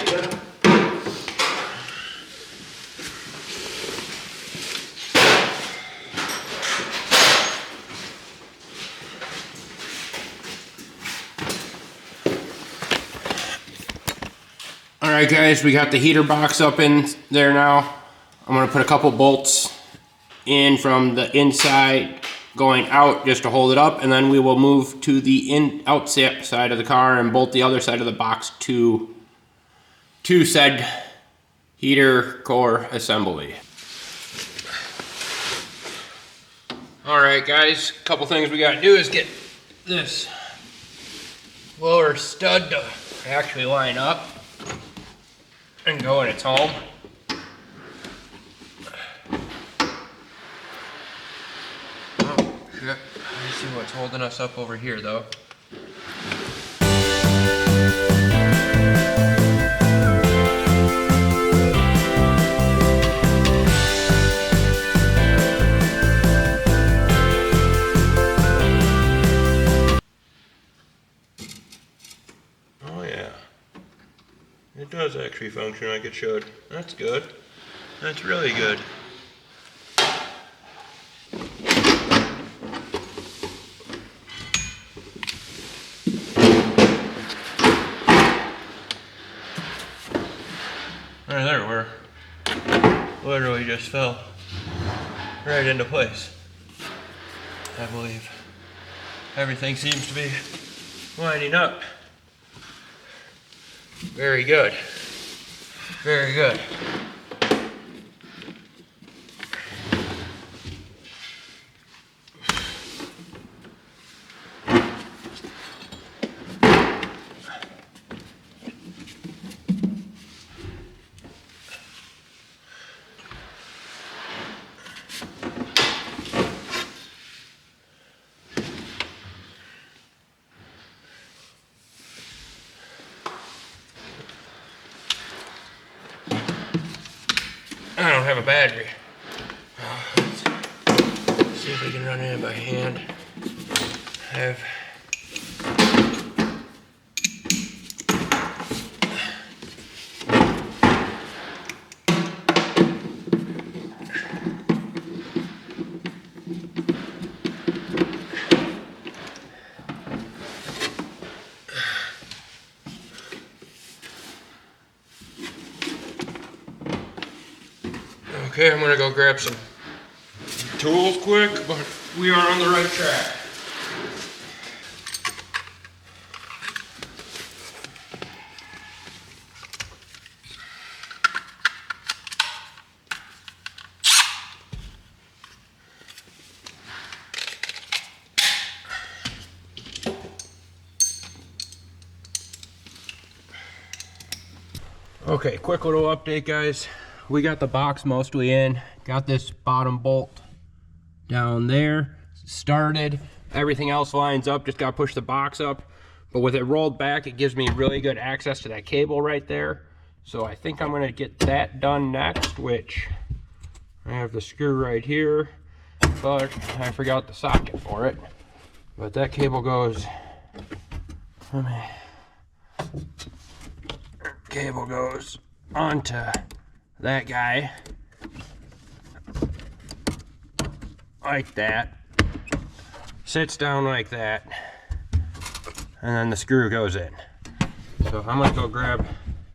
All right, guys, we got the heater box up in there now. I'm gonna put a couple bolts in from the inside going out just to hold it up, and then we will move to the outside side of the car and bolt the other side of the box to said heater core assembly. All right, guys, a couple things we gotta do is get this lower stud to actually line up and go in its home. Oh, shit. Let's see what's holding us up over here, though. does actually function like it should. That's good. That's really good. Right there, we're literally just fell right into place. I believe everything seems to be lining up. Very good. Very good. I don't have a battery. Let's see if we can run it in by hand. I have okay, I'm gonna go grab some tools quick, but we are on the right track. Okay, quick little update, guys. We got the box mostly in, got this bottom bolt down there started, everything else lines up, just got to push the box up, but with it rolled back it gives me really good access to that cable right there. So I think I'm going to get that done next, which I have the screw right here, but I forgot the socket for it. But that cable goes, cable goes onto that guy like that, sits down like that, and then the screw goes in. So I'm gonna go grab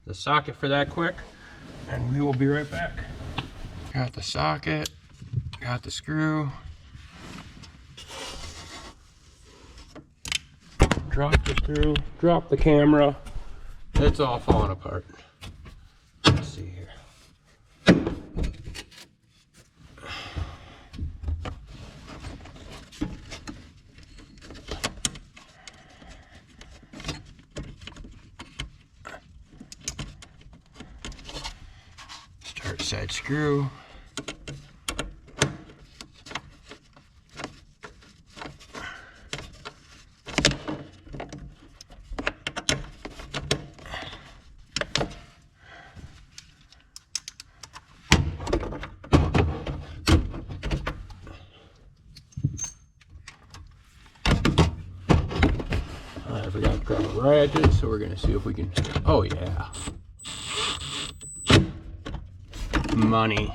the socket for that quick and we will be right back. Got the socket, got the screw, drop the screw, drop the camera. It's all falling apart. Let's see here. Start side screw. I forgot to grab a ratchet, so we're gonna see if we can. Oh yeah, money.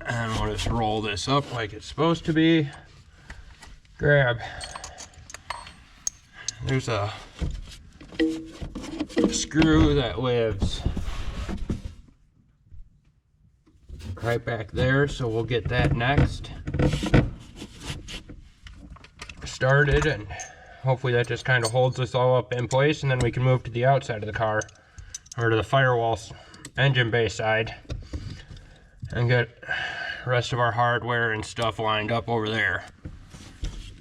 And we'll just roll this up like it's supposed to be. Grab. There's a screw that lives right back there, so we'll get that next started, and hopefully that just kind of holds this all up in place, and then we can move to the outside of the car, or to the firewall engine bay side, and get the rest of our hardware and stuff lined up over there.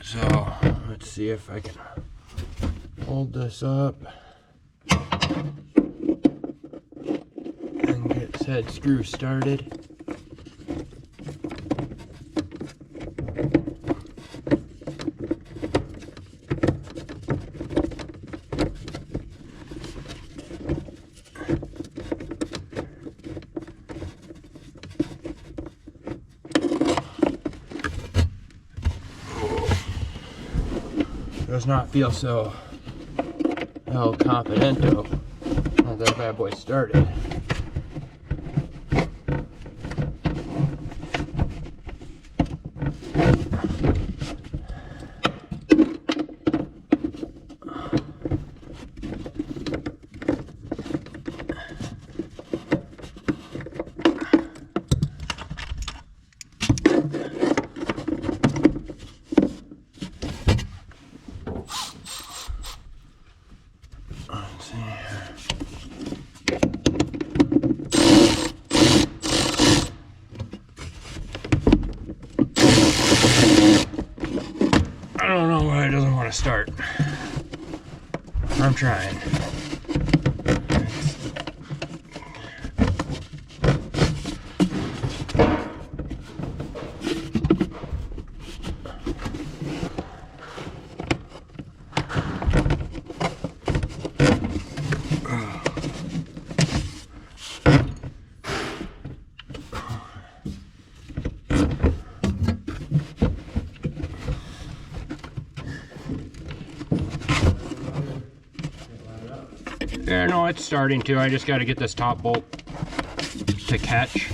So let's see if I can hold this up and get said screw started. Does not feel so El Confidento. How that bad boy started. I don't know why it doesn't want to start. I'm trying. Yeah, no, it's starting to. I just got to get this top bolt to catch.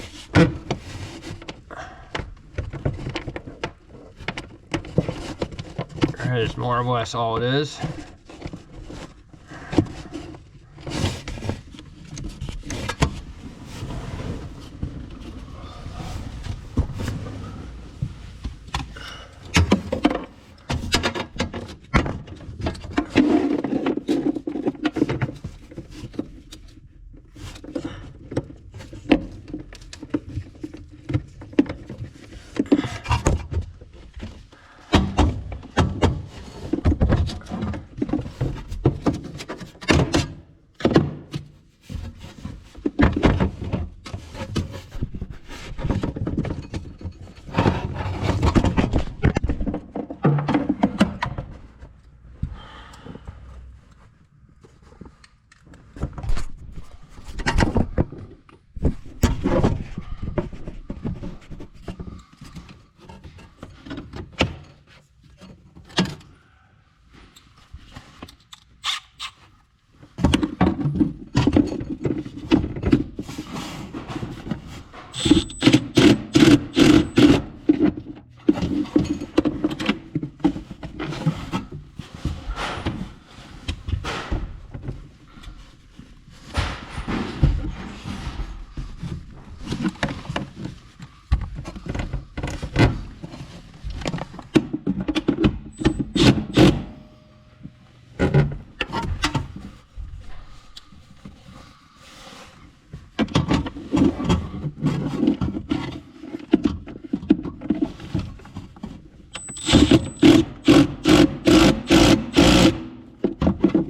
That is more or less all it is.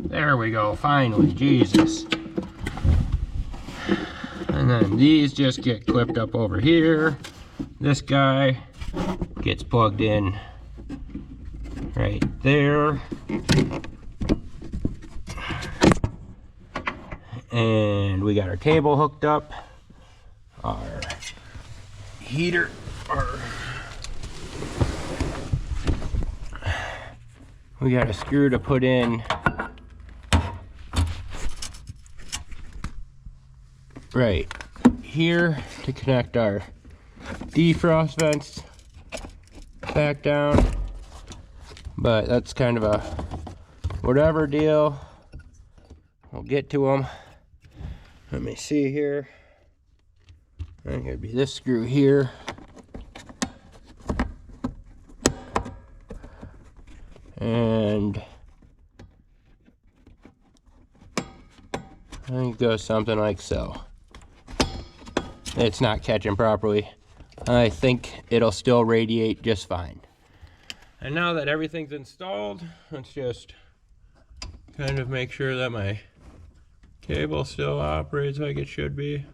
There we go, finally, Jesus. And then these just get clipped up over here. This guy gets plugged in right there. And we got our cable hooked up. Our heater, we got a screw to put in right here to connect our defrost vents back down, but that's kind of a whatever deal. We'll get to them. Let me see here. I think it'd be this screw here. And I think it goes something like so. It's not catching properly. I think it'll still radiate just fine. And now that everything's installed, let's just kind of make sure that my cable still operates like it should be.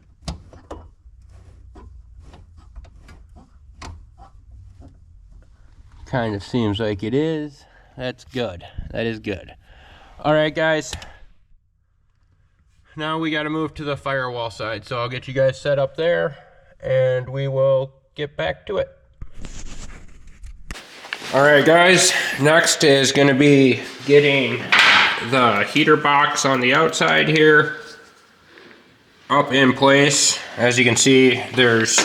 Kind of seems like it is. That's good. That is good. All right, guys. Now we got to move to the firewall side, so I'll get you guys set up there and we will get back to it. All right, guys, next is going to be getting the heater box on the outside here up in place. As you can see, there's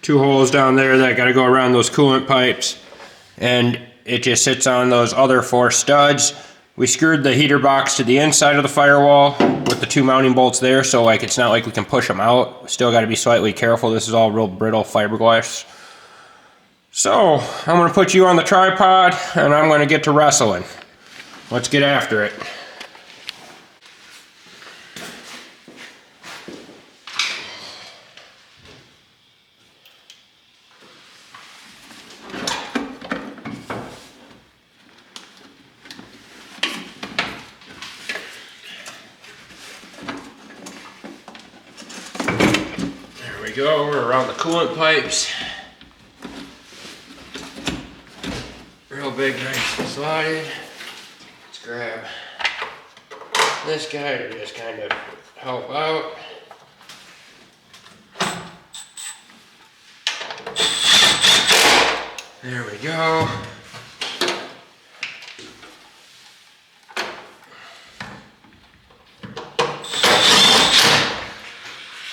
2 holes down there that got to go around those coolant pipes, and it just sits on those other 4 studs. We screwed the heater box to the inside of the firewall with the 2 mounting bolts there, so like it's not like we can push them out. Still got to be slightly careful. This is all real brittle fiberglass. So I'm going to put you on the tripod and I'm going to get to wrestling. Let's get after it. There we go, we're around the coolant pipes. Real big, nice and slotted. Let's grab this guy to just kind of help out. There we go.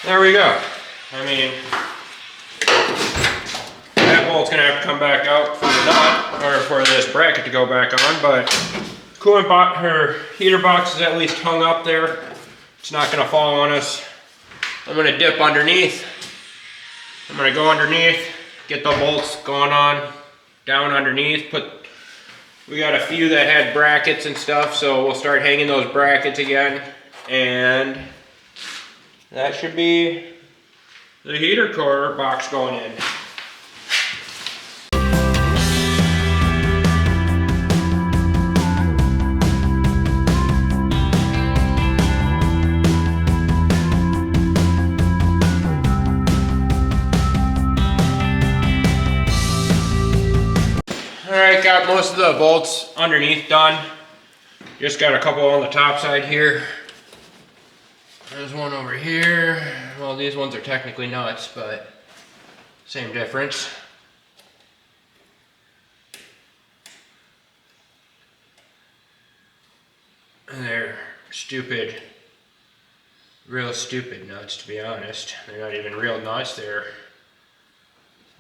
There we go. I mean, that bolt's gonna have to come back out for the nut, or for this bracket to go back on, but coolant box, her heater box is at least hung up there. It's not gonna fall on us. I'm gonna dip underneath. I'm gonna go underneath, get the bolts going on, down underneath. We got a few that had brackets and stuff, so we'll start hanging those brackets again, and that should be the heater core box going in. Alright, got most of the bolts underneath done. Just got a couple on the top side here. There's one over here. Well, these ones are technically nuts, but same difference. And they're stupid, real stupid nuts, to be honest. They're not even real nuts, they're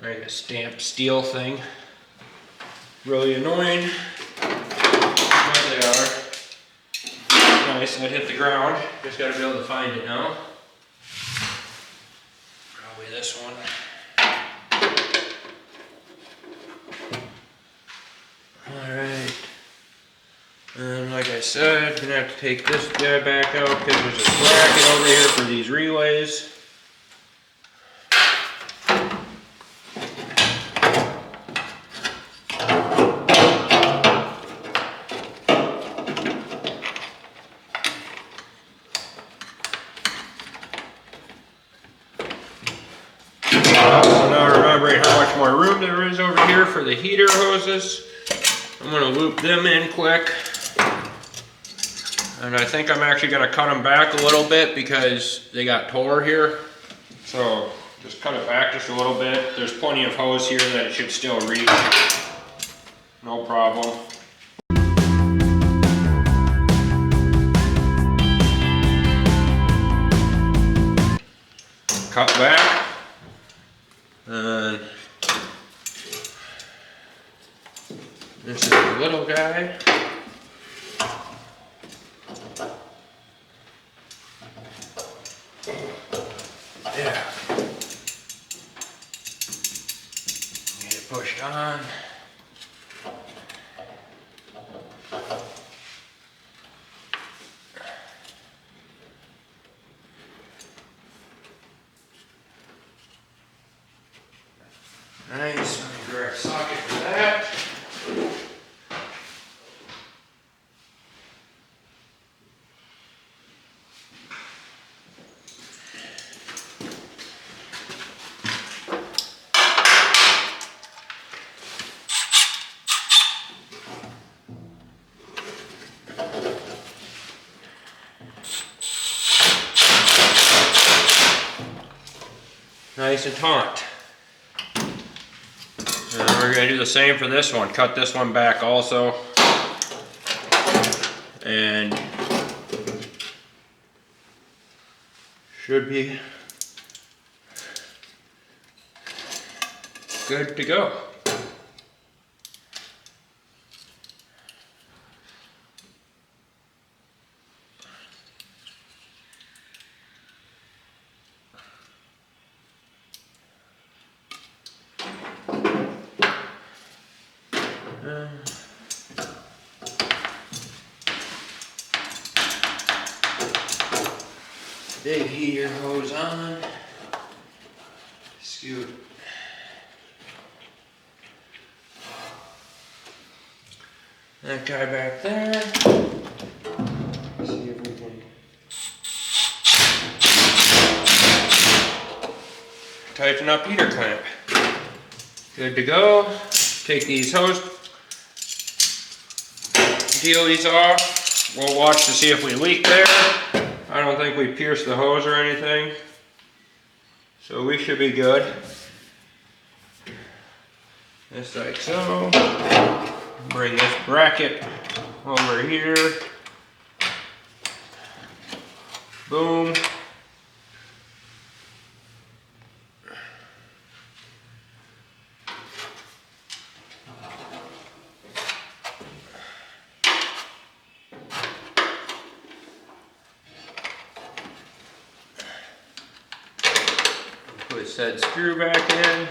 like a stamped steel thing. Really annoying, but they are. Nice, that hit the ground. Just gotta be able to find it now. Probably this one. Alright. And like I said, gonna have to take this guy back out because there's a bracket over here for these relays. There is over here for the heater hoses. I'm going to loop them in quick. And I think I'm actually going to cut them back a little bit because they got tore here. So just cut it back just a little bit. There's plenty of hose here that it should still reach. No problem. Cut back. And this is the little guy. Yeah. Get it pushed on. Nice. Let me grab a socket for that. Nice and taut. And we're going to do the same for this one. Cut this one back also. and should be good to go. Big heater hose on. Scoot. That guy back there. Let's see if we can tighten up heater clamp. Good to go. Take these hose dealies off. We'll watch to see if we leak there. I don't think we pierced the hose or anything, so we should be good. Just like so. Bring this bracket over here. Boom. Put said screw back in.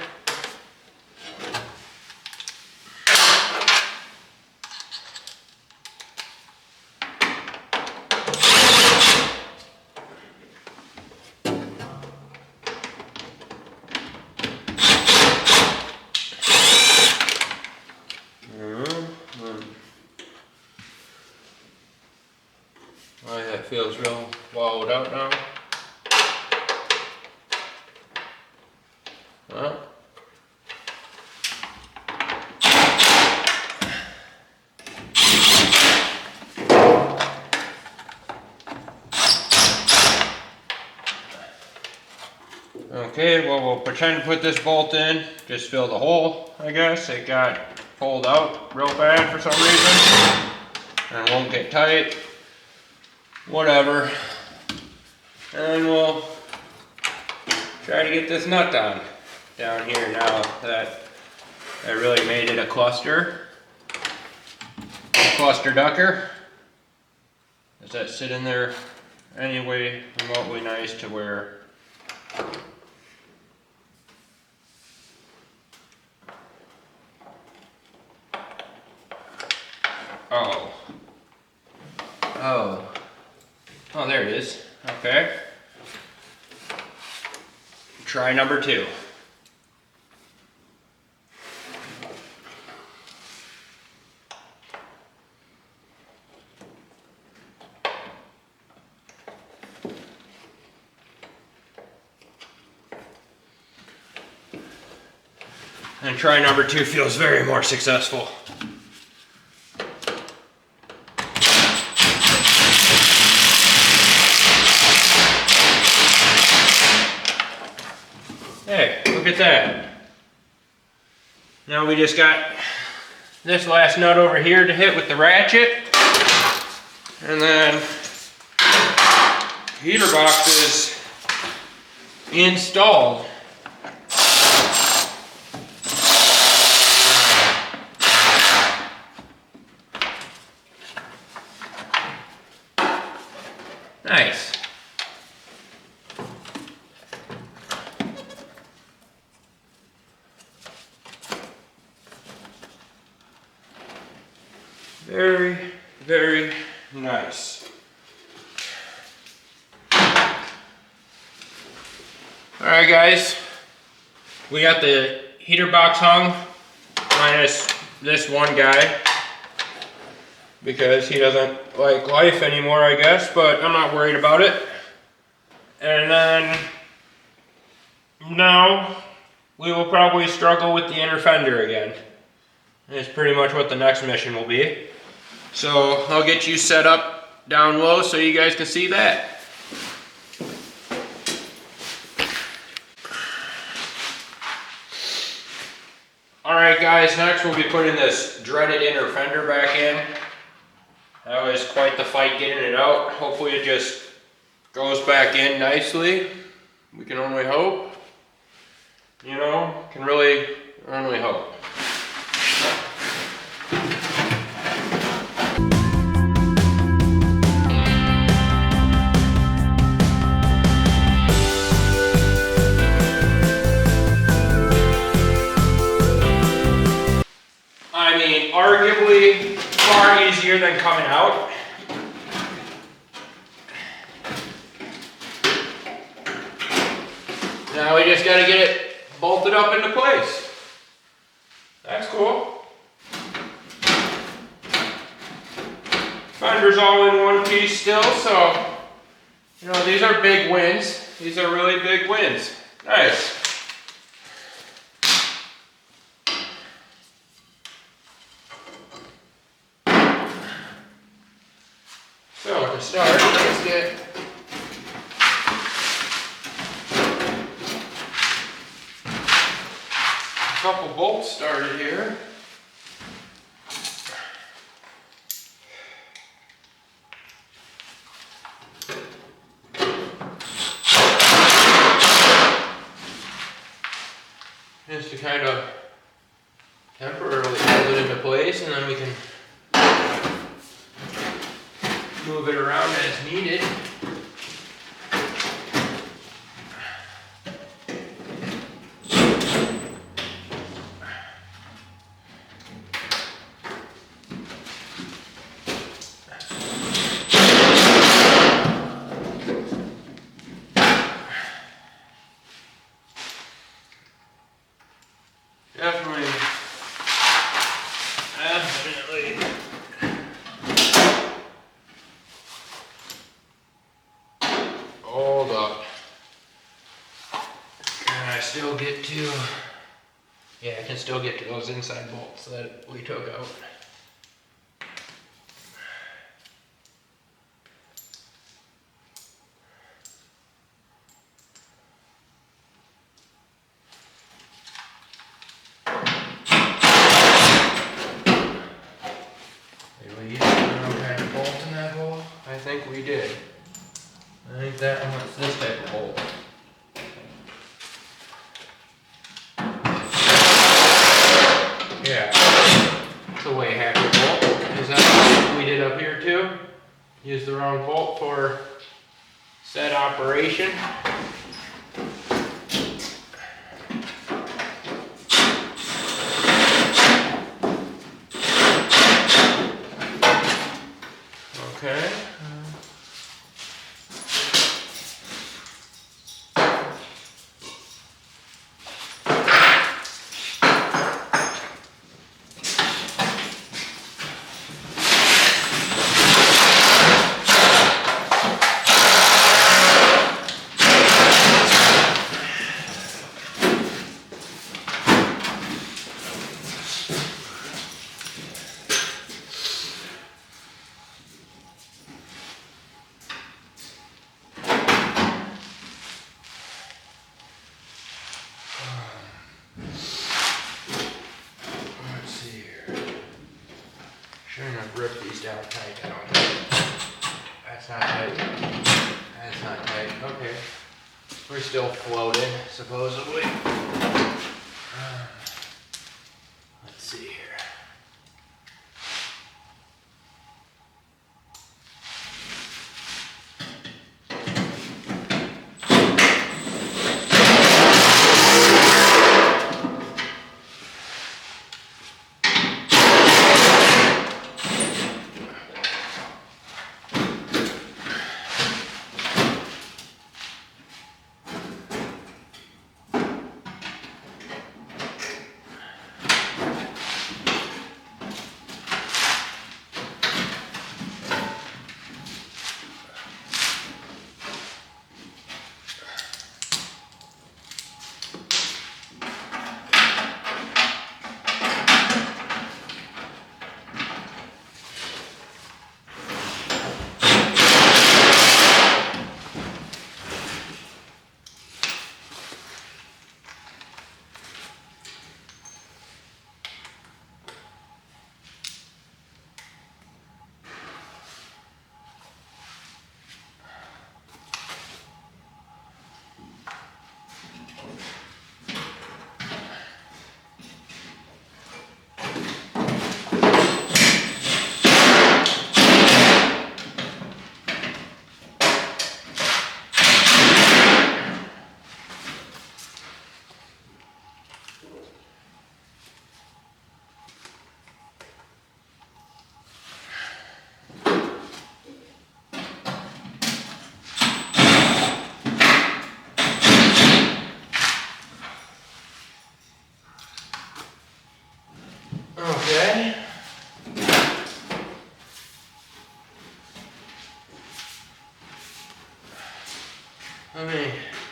Oh, that feels real walled out now. Well. Okay, well, we'll pretend to put this bolt in, just fill the hole, I guess. It got pulled out real bad for some reason and won't get tight. Whatever. And we'll try to get this nut down here now that I really made it a cluster ducker. Does that sit in there anyway remotely nice to where Oh, there it is. Okay. Try number 2. And try number 2 feels very more successful. Hey, look at that. Now we just got this last nut over here to hit with the ratchet. And then heater box is installed. Nice. Very, very nice. Alright guys, we got the heater box hung, minus this one guy, because he doesn't like life anymore, I guess, but I'm not worried about it. And then, now, we will probably struggle with the inner fender again. It's pretty much what the next mission will be. So I'll get you set up down low so you guys can see that. Alright guys, next we'll be putting this dreaded inner fender back in. That was quite the fight getting it out. Hopefully it just goes back in nicely. We can only hope. You know, can really only hope. I mean, arguably far easier than coming out. Now we just gotta get it bolted up into place. That's cool. Fender's all in one piece still, so, you know, these are big wins. These are really big wins. Nice. So to start, let's get a couple bolts started here. Just to kind of temporarily hold it into place, and then we can move it around as needed. Definitely. Hold up. Can I still get to? Yeah, I can still get to those inside bolts that we took out. Did we use the wrong kind of bolt in that hole? I think we did. I think that one was this type of bolt. Yeah, it's a way happy bolt. Is that what we did up here too? Used the wrong bolt for said operation. Okay. Let's see here. Shouldn't have ripped these down tight. I don't know. That's not tight. That's not tight. Okay. We're still floating, supposedly. Let's see here.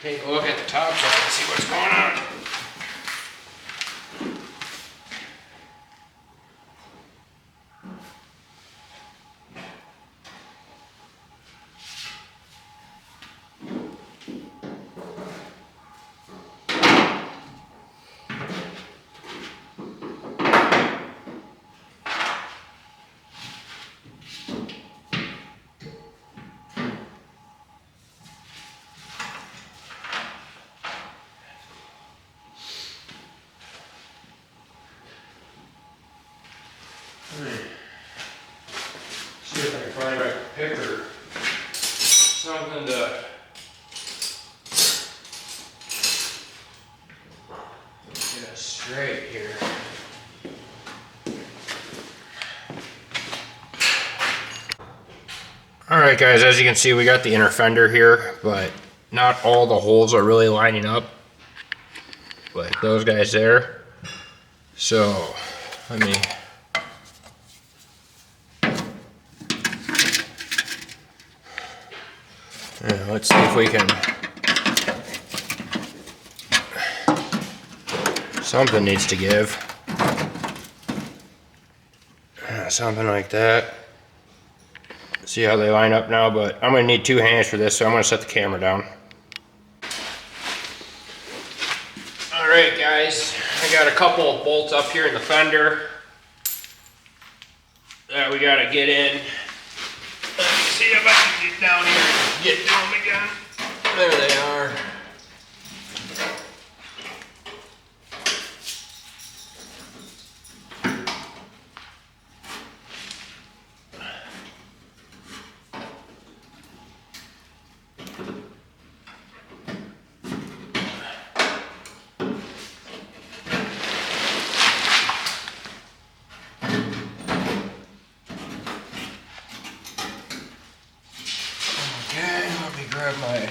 take a look at the top side and see what's going on. See if I can find my pick or something to get us straight here. Alright guys, as you can see we got the inner fender here, but not all the holes are really lining up. Like those guys there. So, let me... let's see if we can... Something needs to give. Something like that. See how they line up now, but I'm going to need 2 hands for this, so I'm going to set the camera down. Alright guys, I got a couple of bolts up here in the fender that we got to get in. Let me see if I can get down here and get to them again. There they are. Grab my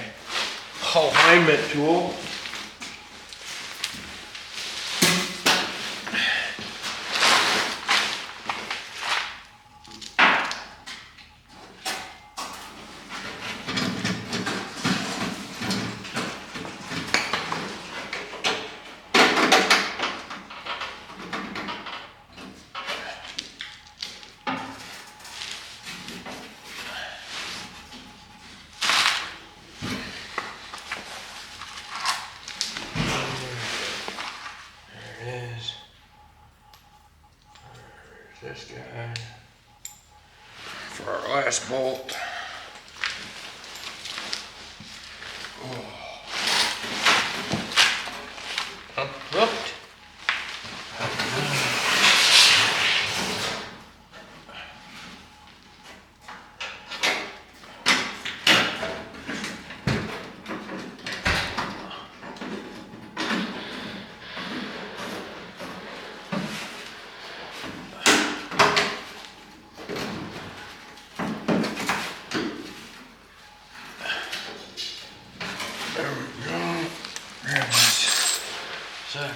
alignment tool. This guy for our last bolt. Whooped.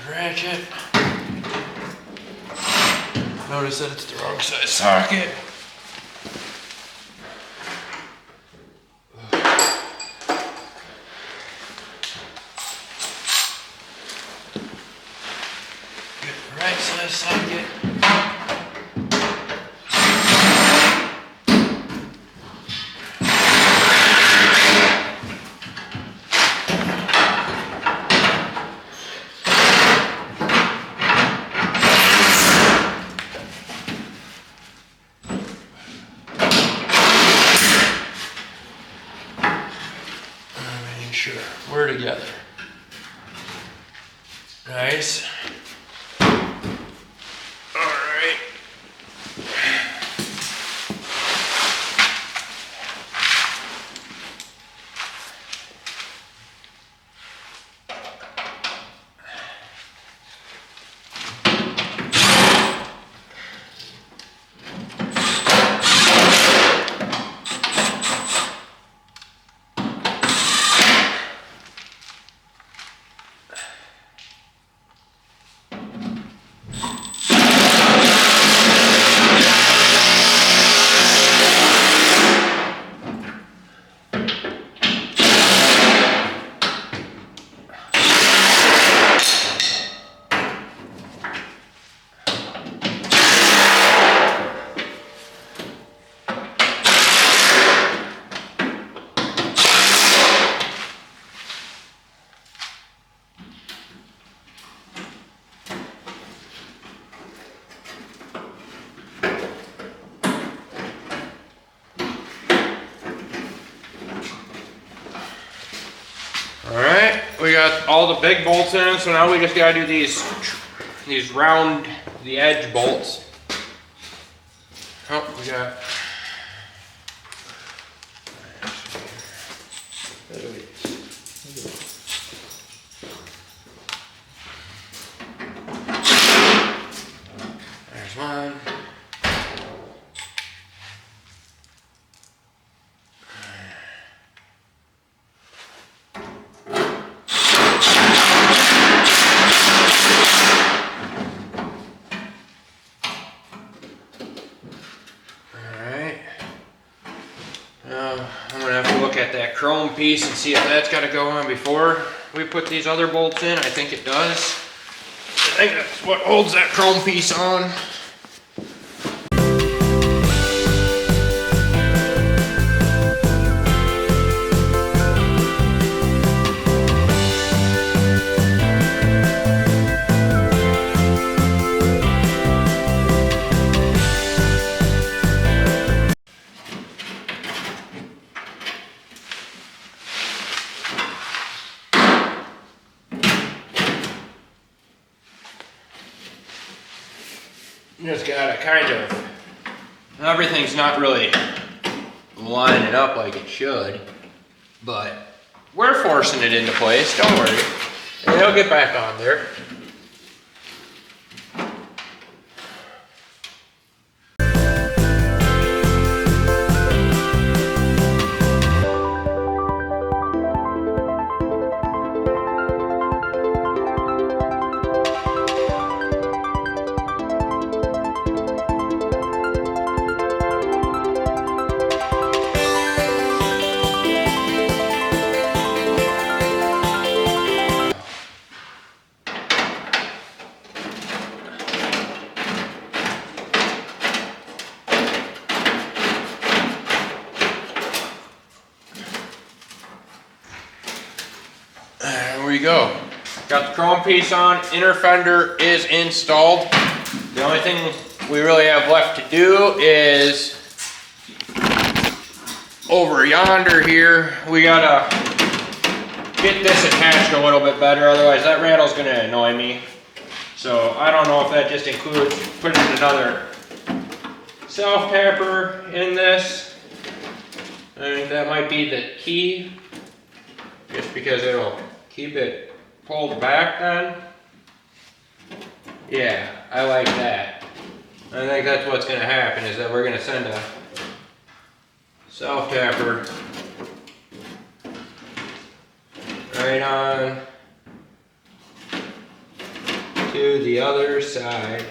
Ratchet. Notice that it's the wrong size socket. Get the right size socket. Sure, we're together. Nice. All right. got all the big bolts in, so now we just gotta do these round the edge bolts. Oh, we got. There's one. I'm gonna have to look at that chrome piece and see if that's gotta go on before we put these other bolts in. I think it does. I think that's what holds that chrome piece on. Just gotta kind of, everything's not really lining up like it should, but we're forcing it into place, don't worry. It'll get back on there. There we go. Got the chrome piece on, inner fender is installed. The only thing we really have left to do is over yonder here, we gotta get this attached a little bit better, otherwise that rattle's gonna annoy me. So I don't know if that just includes putting another self-tapper in this. I think that might be the key, just because it'll keep it pulled back then. Yeah, I like that. I think that's what's gonna happen, is that we're gonna send a self-tapper right on to the other side.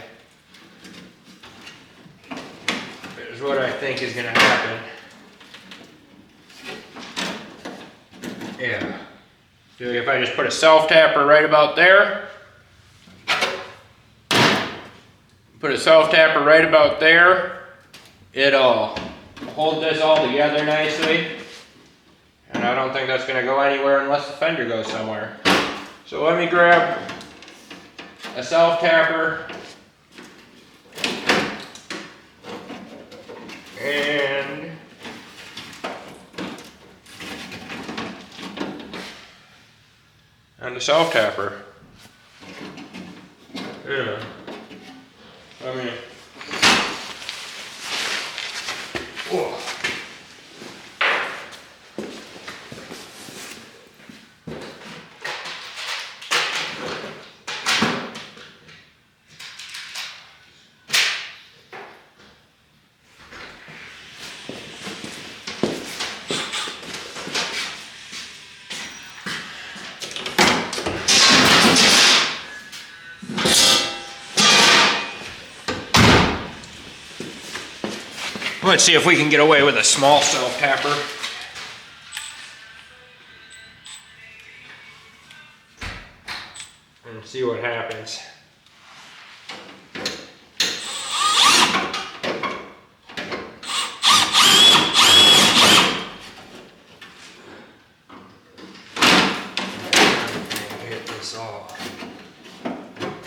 Is what I think is gonna happen. Yeah. So if I just put a self-tapper right about there, put a self-tapper right about there, it'll hold this all together nicely. And I don't think that's gonna go anywhere unless the fender goes somewhere. So let me grab a self-tapper and the self-tapper. Yeah. I mean, whoa. Let's see if we can get away with a small self-tapper. And see what happens. Get this all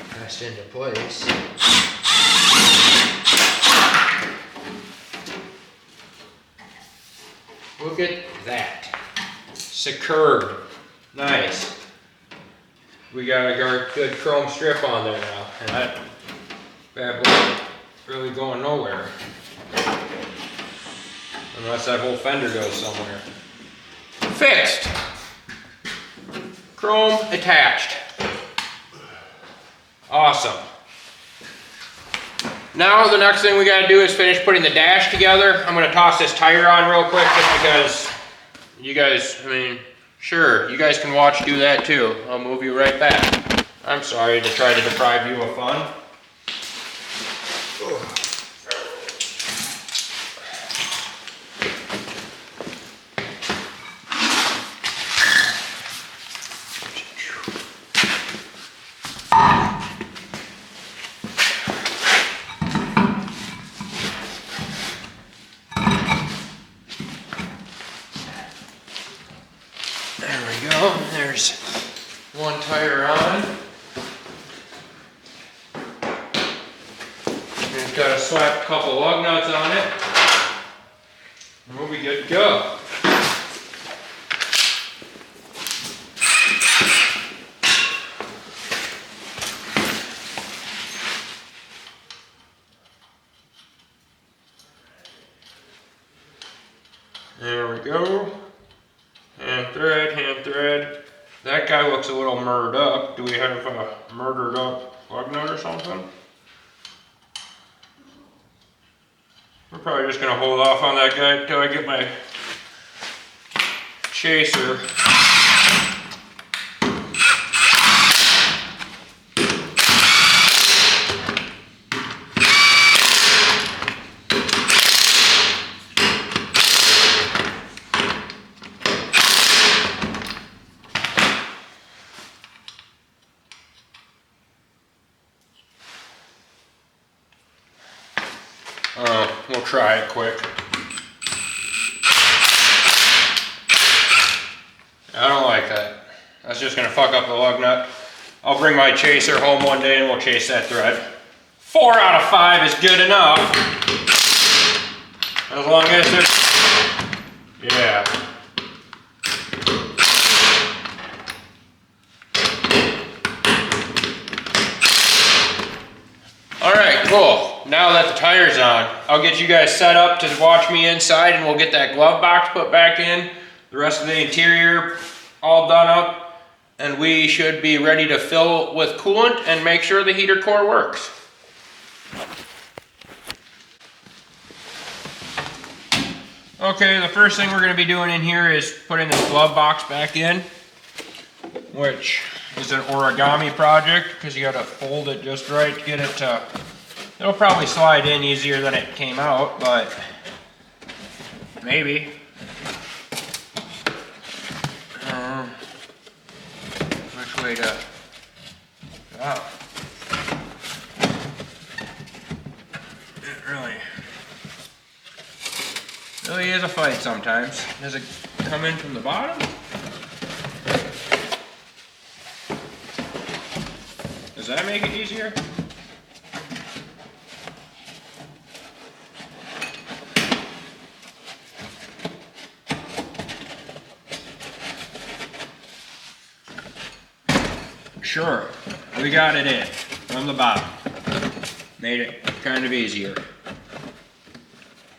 pressed into place. Look at that. Superb. Nice. we got a good chrome strip on there now, and that bad boy really going nowhere. Unless that whole fender goes somewhere. Fixed. Chrome attached. Awesome. Now the next thing we gotta do is finish putting the dash together. I'm gonna toss this tire on real quick just because you guys, I mean, sure, you guys can watch do that too. I'll move you right back. I'm sorry to try to deprive you of fun. There we go. There's one tire on. And it's got to slap a couple lug nuts on it. And we'll be good to go. There we go. Hand thread. That guy looks a little murdered up. Do we have a murdered up lug nut or something? We're probably just gonna hold off on that guy until I get my chaser. We'll try it quick. I don't like that. That's just gonna fuck up the lug nut. I'll bring my chaser home one day and we'll chase that thread. 4 out of 5 is good enough. As long as it's, yeah. Alright, cool. Now that the tire's on, I'll get you guys set up to watch me inside and we'll get that glove box put back in. The rest of the interior all done up. And we should be ready to fill with coolant and make sure the heater core works. Okay, the first thing we're going to be doing in here is putting this glove box back in, which is an origami project because you got to fold it just right to get it to, it'll probably slide in easier than it came out, but maybe. Which way to, wow. It really is a fight sometimes. Does it come in from the bottom? Does that make it easier? Sure, we got it in from the bottom. Made it kind of easier.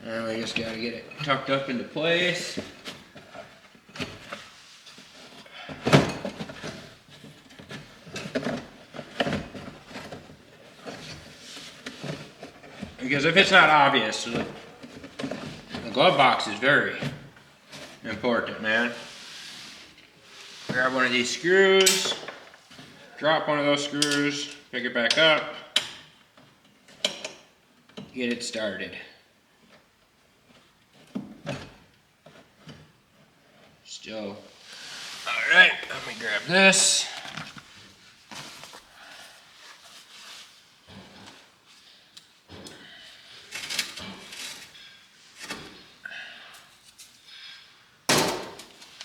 Now we just gotta get it tucked up into place. Because if it's not obvious, the glove box is very important, man. Grab one of these screws, drop one of those screws, pick it back up, get it started. Still, all right, let me grab this.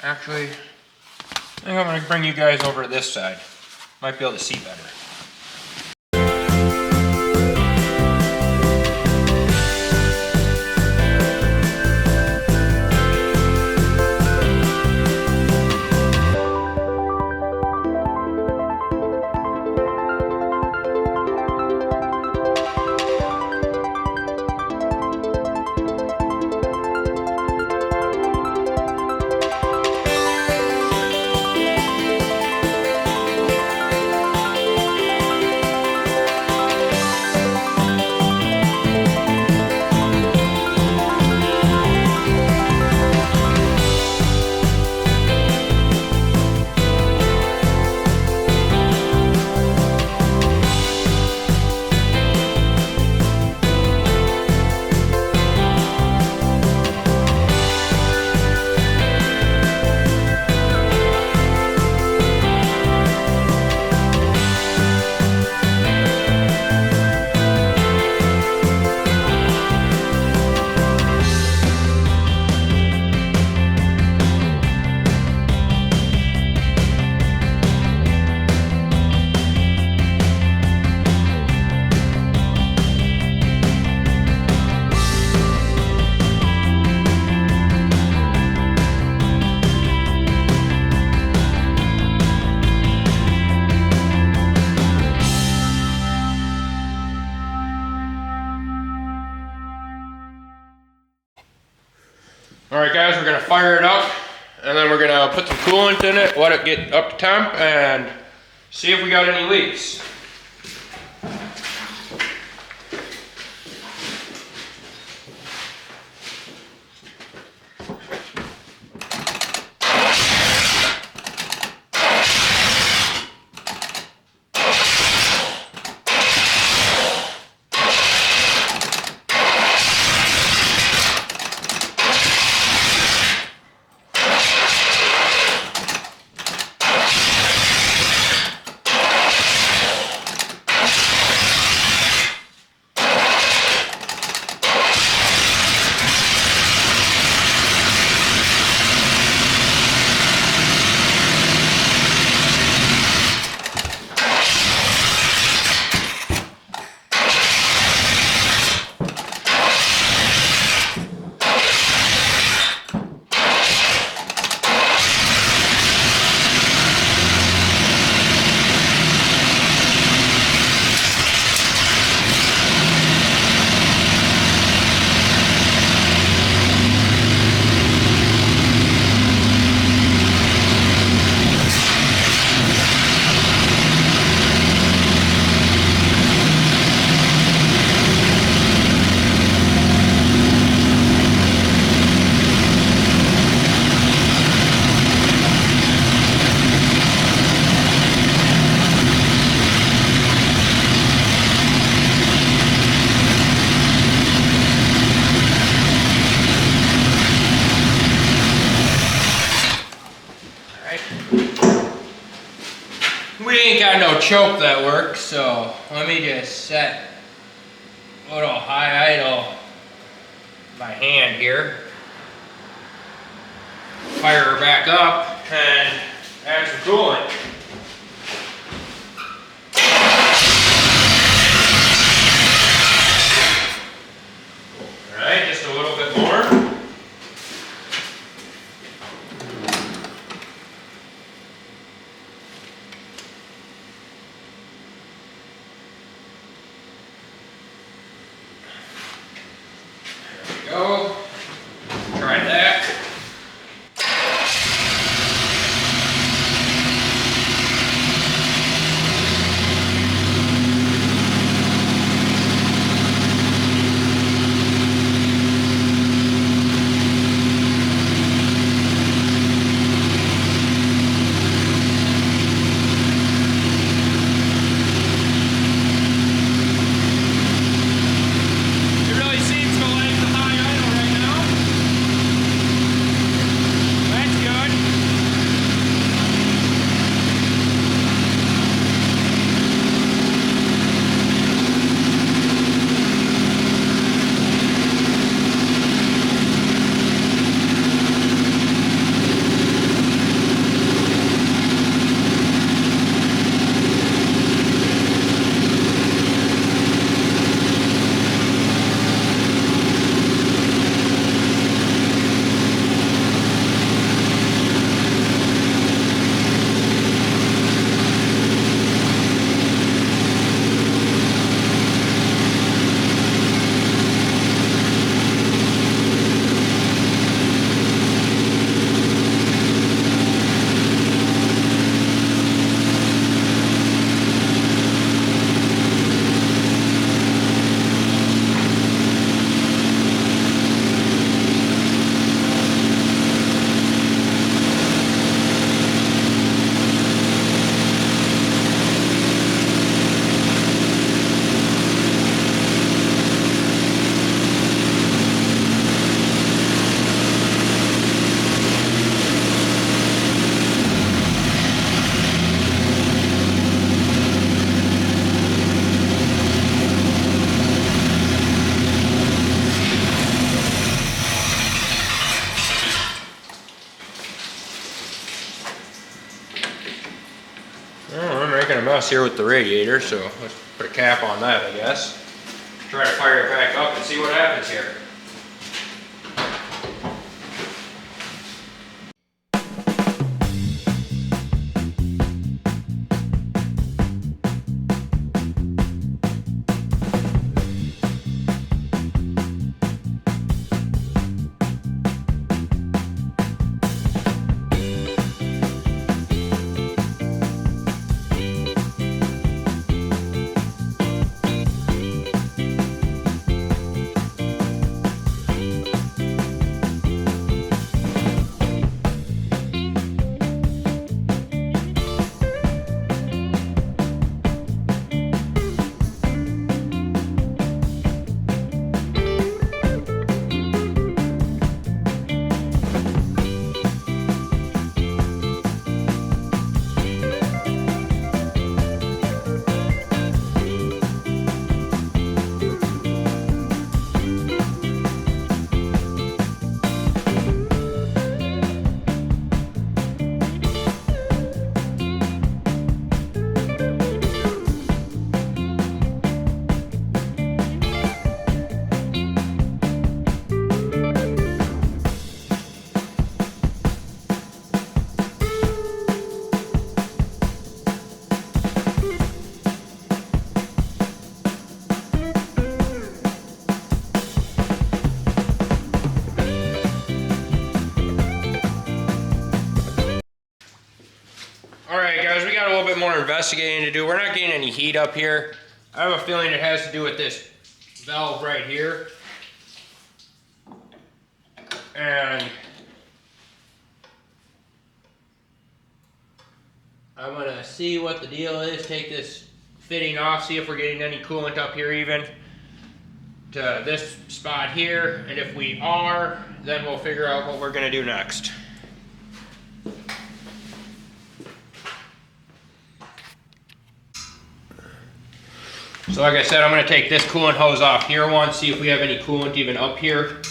Actually, I think I'm gonna bring you guys over to this side. Might be able to see better. Alright guys, we're gonna fire it up and then we're gonna put some coolant in it, let it get up to temp, and see if we got any leaks. We ain't got no choke that works, so let me just set a little high idle by hand here. Fire her back up and add some coolant. Alright, just a little bit more. Go. Try that. It really seems to like the high idle right now. That's good. Oh, I'm making a mess here with the radiator, so let's put a cap on that, I guess. Try to fire it back up and see what happens here. more investigating to do. We're not getting any heat up here. I have a feeling it has to do with this valve right here. And I'm gonna see what the deal is, take this fitting off, see if we're getting any coolant up here even to this spot here, and if we are, then we'll figure out what we're gonna do next. So like I said, I'm gonna take this coolant hose off here once, see if we have any coolant even up here.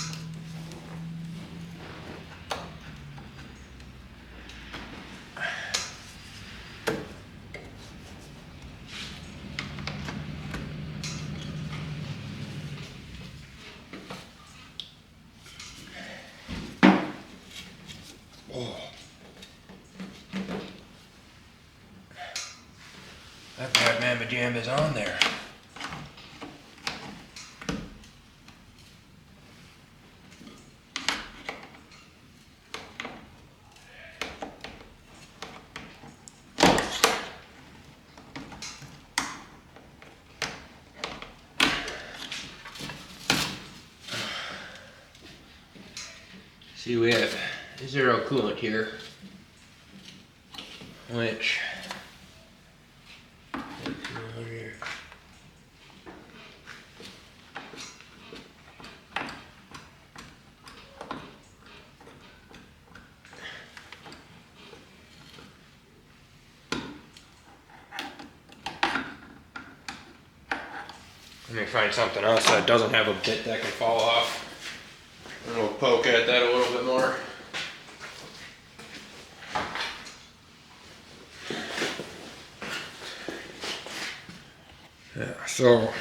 That bad mamma jam is on there. See, we have zero coolant here, which let me find something else that doesn't have a bit that can fall off. And we'll poke at that a little bit more. Yeah, so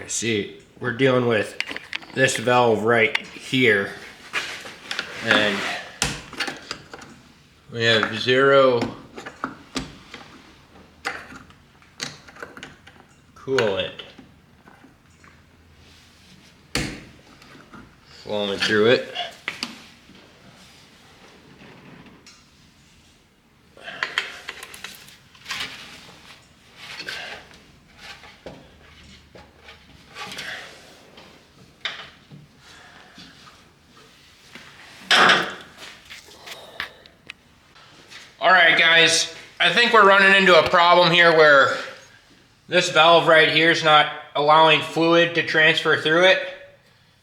see, we're dealing with this valve right here, and we have zero coolant flowing through it. Alright guys, I think we're running into a problem here where this valve right here is not allowing fluid to transfer through it.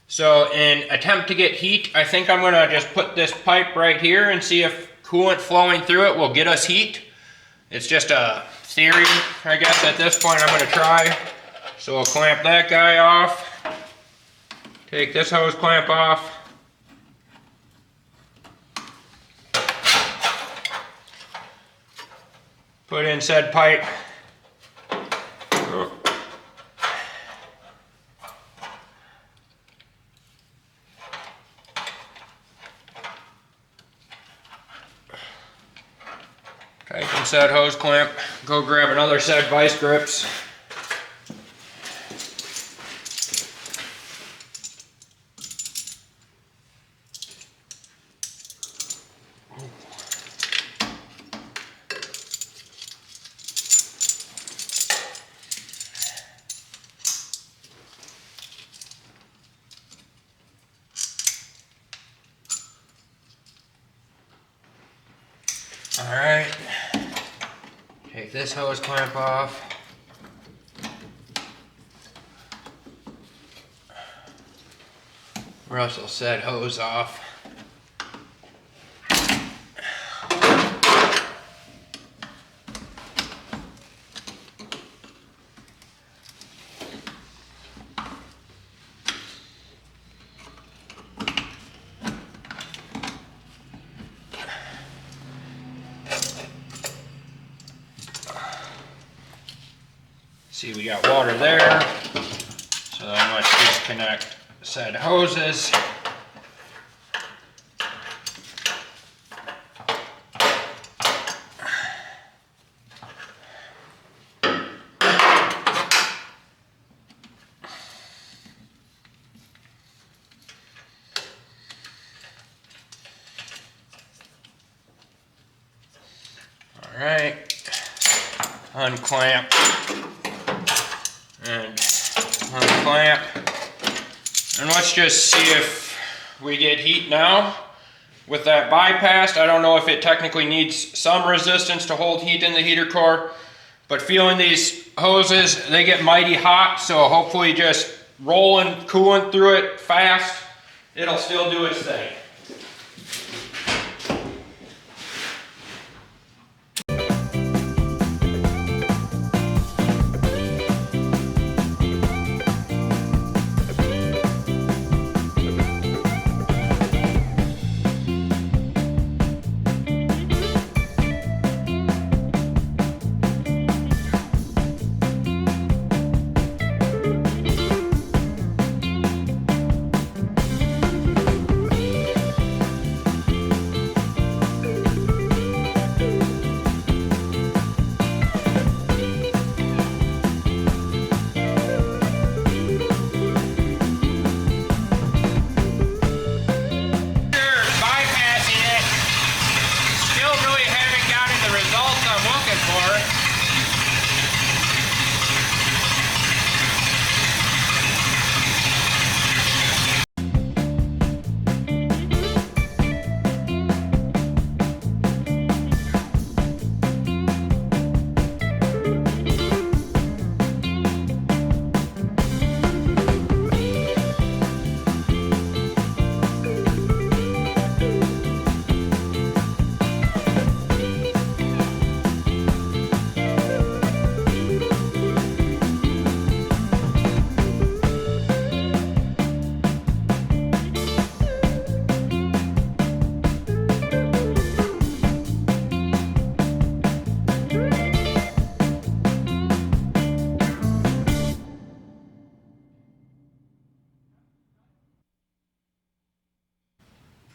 So in attempt to get heat, I think I'm gonna just put this pipe right here and see if coolant flowing through it will get us heat. It's just a theory, I guess, at this point I'm gonna try. So we'll clamp that guy off. Take this hose clamp off. Put in said pipe. Tighten said hose clamp. Go grab another said vice grips. Alright, take this hose clamp off. Russell said hose off. See, we got water there, so then let's disconnect said hoses. Alright, unclamp and unclamp, and let's just see if we get heat now. With that bypassed, I don't know if it technically needs some resistance to hold heat in the heater core, but feeling these hoses, they get mighty hot, so hopefully just rolling coolant through it fast, it'll still do its thing.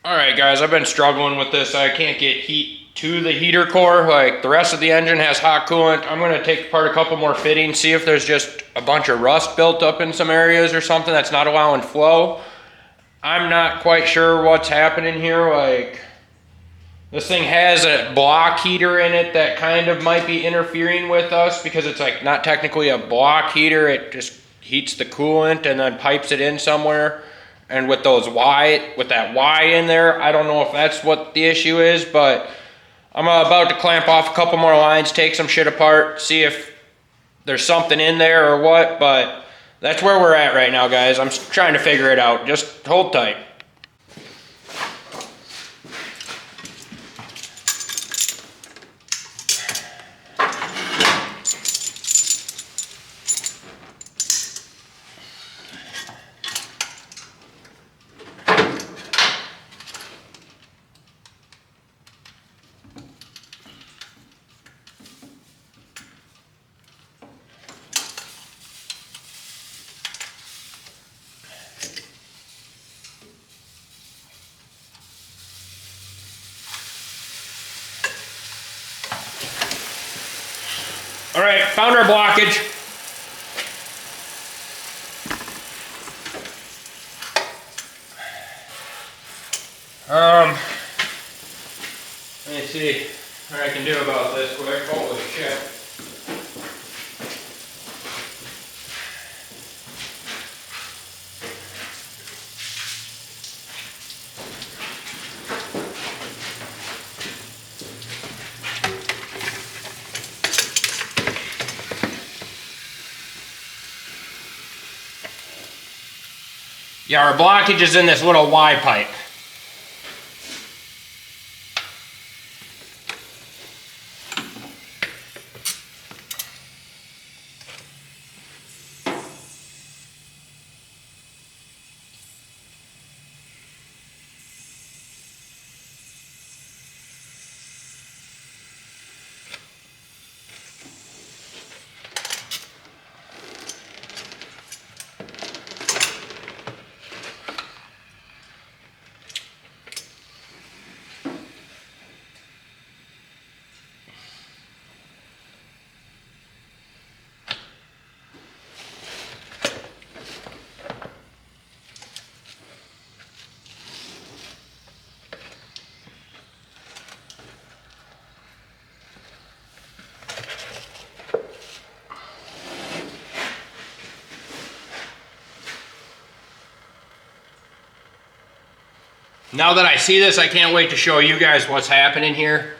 Alright guys, I've been struggling with this. I can't get heat to the heater core. Like, the rest of the engine has hot coolant. I'm going to take apart a couple more fittings, see if there's just a bunch of rust built up in some areas or something that's not allowing flow. I'm not quite sure what's happening here. Like, this thing has a block heater in it that kind of might be interfering with us, because it's like not technically a block heater. It just heats the coolant and then pipes it in somewhere. And with that Y in there, I don't know if that's what the issue is, but I'm about to clamp off a couple more lines, take some shit apart, see if there's something in there or what, but that's where we're at right now, guys. I'm trying to figure it out. Just hold tight. All right, found our blockage. Let me see what I can do about this quick. Holy shit. Yeah, our blockage is in this little Y pipe. Now that I see this, I can't wait to show you guys what's happening here.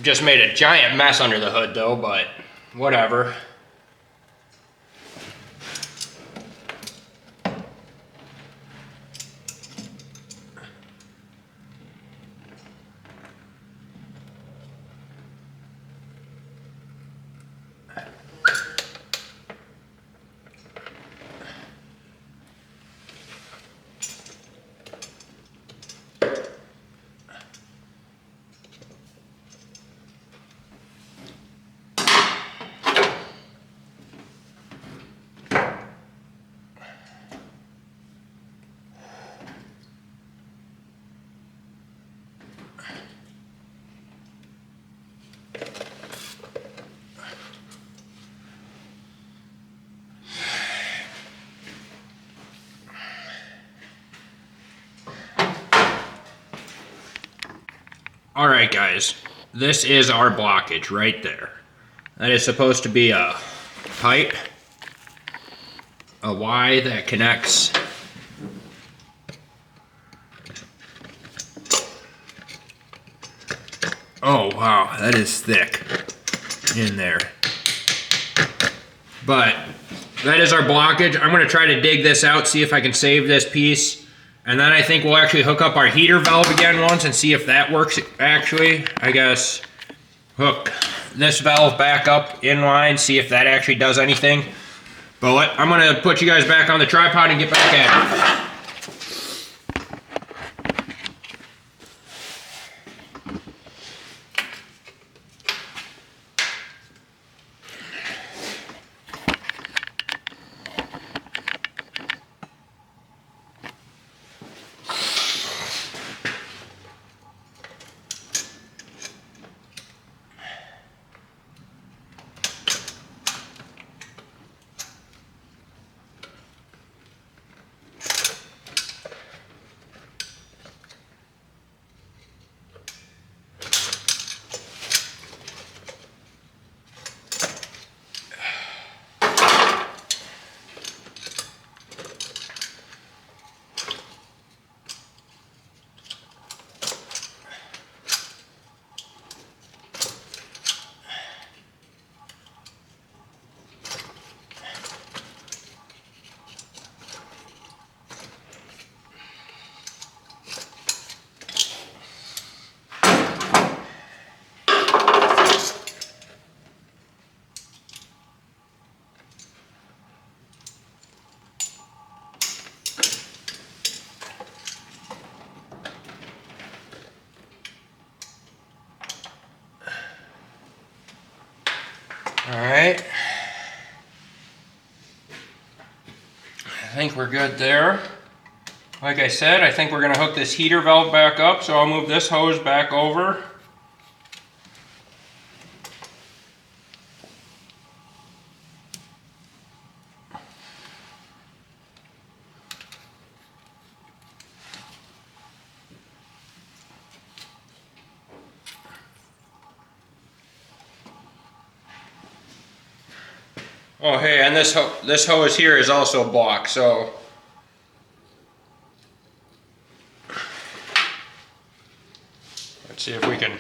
Just made a giant mess under the hood though, but whatever. Alright guys, this is our blockage right there. That is supposed to be a pipe, a Y that connects oh wow, that is thick in there. But that is our blockage. I'm going to try to dig this out, see if I can save this piece. And then I think we'll actually hook up our heater valve again once and see if that works actually. I guess hook this valve back up in line, see if that actually does anything. But I'm going to put you guys back on the tripod and get back at it. Alright. I think we're good there. Like I said, I think we're going to hook this heater valve back up, so I'll move this hose back over. Oh hey, and this hose here is also blocked, so let's see if we can.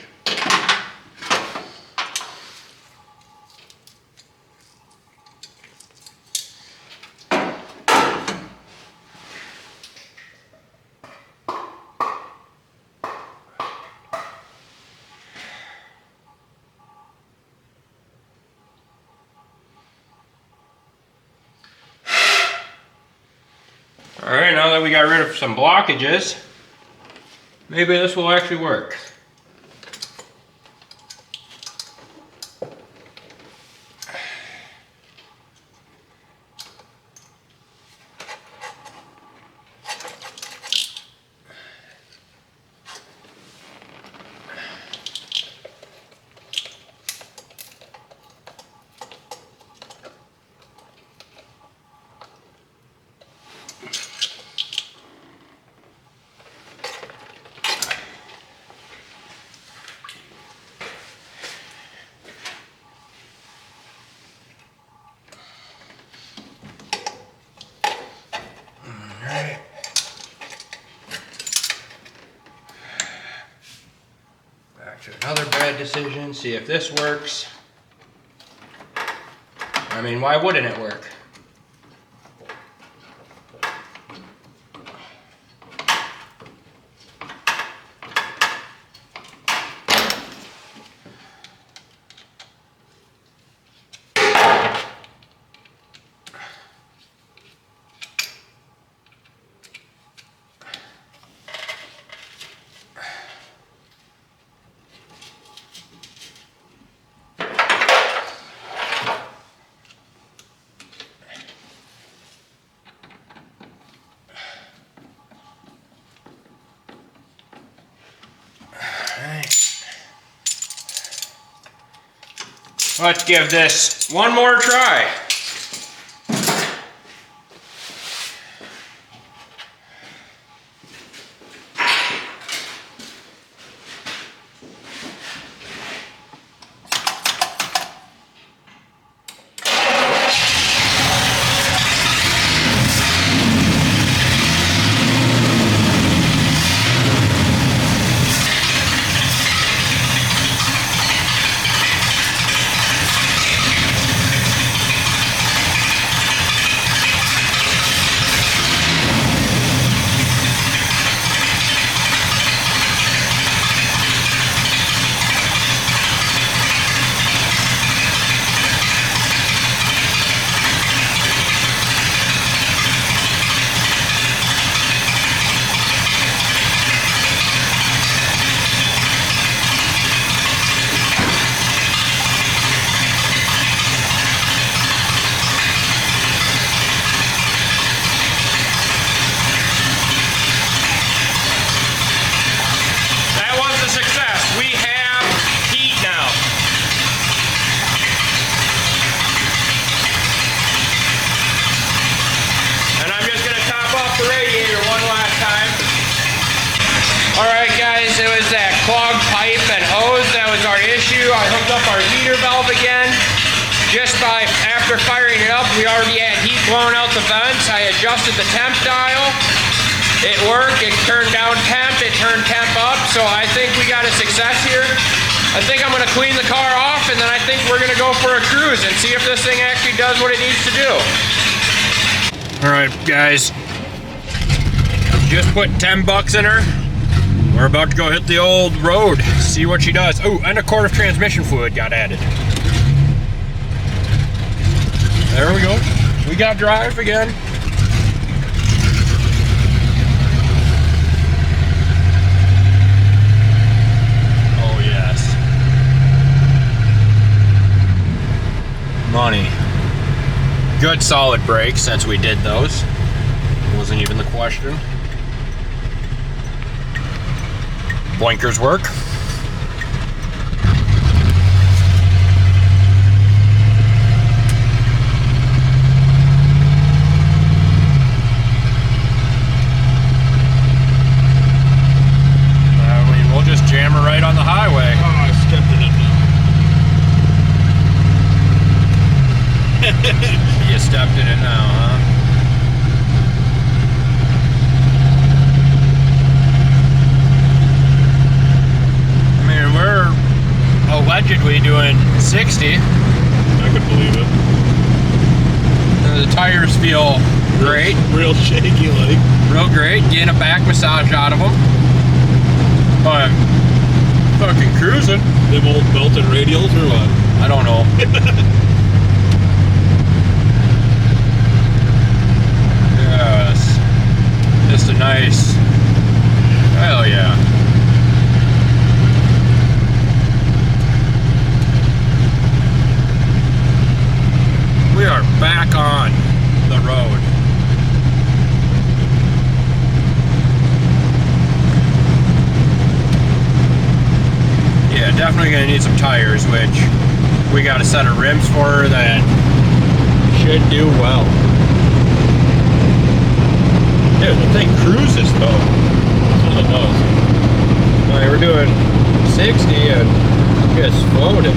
Alright, now that we got rid of some blockages, maybe this will actually work. bad decision, see if this works. I mean, why wouldn't it work? Let's give this one more try. Alright guys, it was that clogged pipe and hose that was our issue. I hooked up our heater valve again. Just after firing it up, we already had heat blown out the vents. I adjusted the temp dial. It worked, it turned down temp, it turned temp up, so I think we got a success here. I think I'm gonna clean the car off and then I think we're gonna go for a cruise and see if this thing actually does what it needs to do. Alright guys, just put 10 bucks in her. We're about to go hit the old road, see what she does. Oh, and a quart of transmission fluid got added. There we go. We got drive again. Oh yes. Money. Good solid brakes since we did those. Wasn't even the question. Blinkers work. I mean, we'll just jam her right on the highway. Oh, I stepped in it now. You stepped in it now, huh? We're allegedly doing 60. I could believe it. And the tires feel great. Real shaky, like. Real great. Getting a back massage out of them. But fucking cruising. Them old belted radials or what? I don't know. Yes. Just a nice. Hell yeah. We are back on the road. Yeah, definitely gonna need some tires, which we got a set of rims for her that should do well. Dude, the thing cruises though. That's what it does. Like, we're doing 60 and just floating.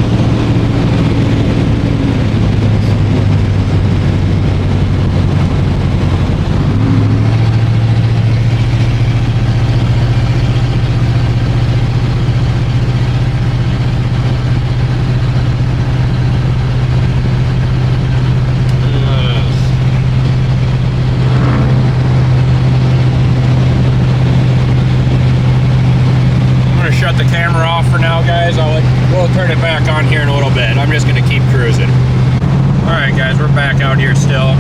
here still.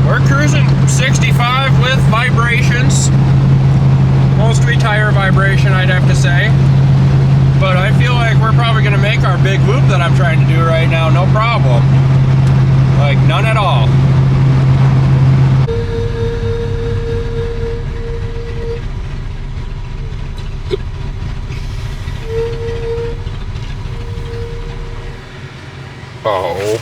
We're cruising 65 with vibrations. Mostly tire vibration, I'd have to say. But I feel like we're probably gonna make our big loop that I'm trying to do right now, no problem. Like, none at all. Oh.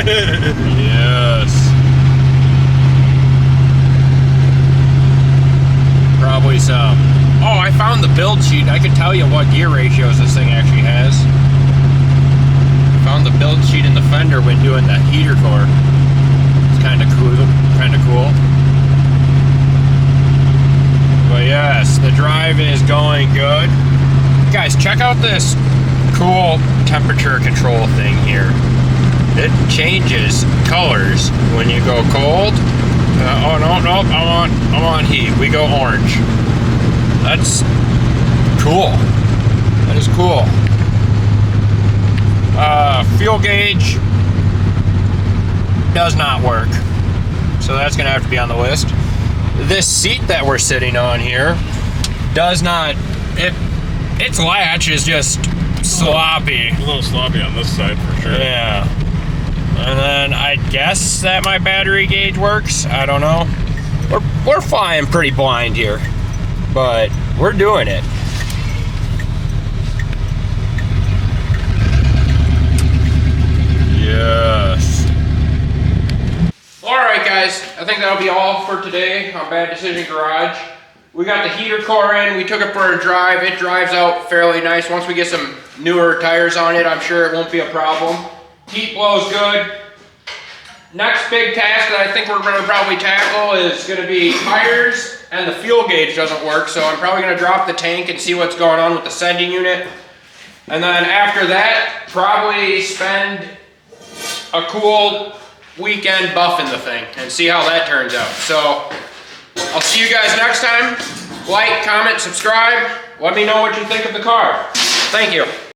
Yes. Probably some. Oh, I found the build sheet. I can tell you what gear ratios this thing actually has. Found the build sheet in the fender when doing the heater core. It's kind of cool. But yes, the drive is going good. Guys, check out this cool temperature control thing here. It changes colors when you go cold. Oh no, I'm on heat. We go orange. That's cool. That is cool. Fuel gauge does not work, so that's gonna have to be on the list. This seat that we're sitting on here does not. Its latch is just sloppy. A little sloppy on this side for sure. Yeah. And then I guess that my battery gauge works. I don't know. We're flying pretty blind here, but we're doing it. Yes. All right, guys. I think that'll be all for today on Bad Decision Garage. We got the heater core in. We took it for a drive. It drives out fairly nice. Once we get some newer tires on it, I'm sure it won't be a problem. Heat blows good. Next big task that I think we're going to probably tackle is going to be tires, and the fuel gauge doesn't work, so I'm probably going to drop the tank and see what's going on with the sending unit. And then after that, probably spend a cool weekend buffing the thing and see how that turns out. So I'll see you guys next time. Like, comment, subscribe. Let me know what you think of the car. Thank you.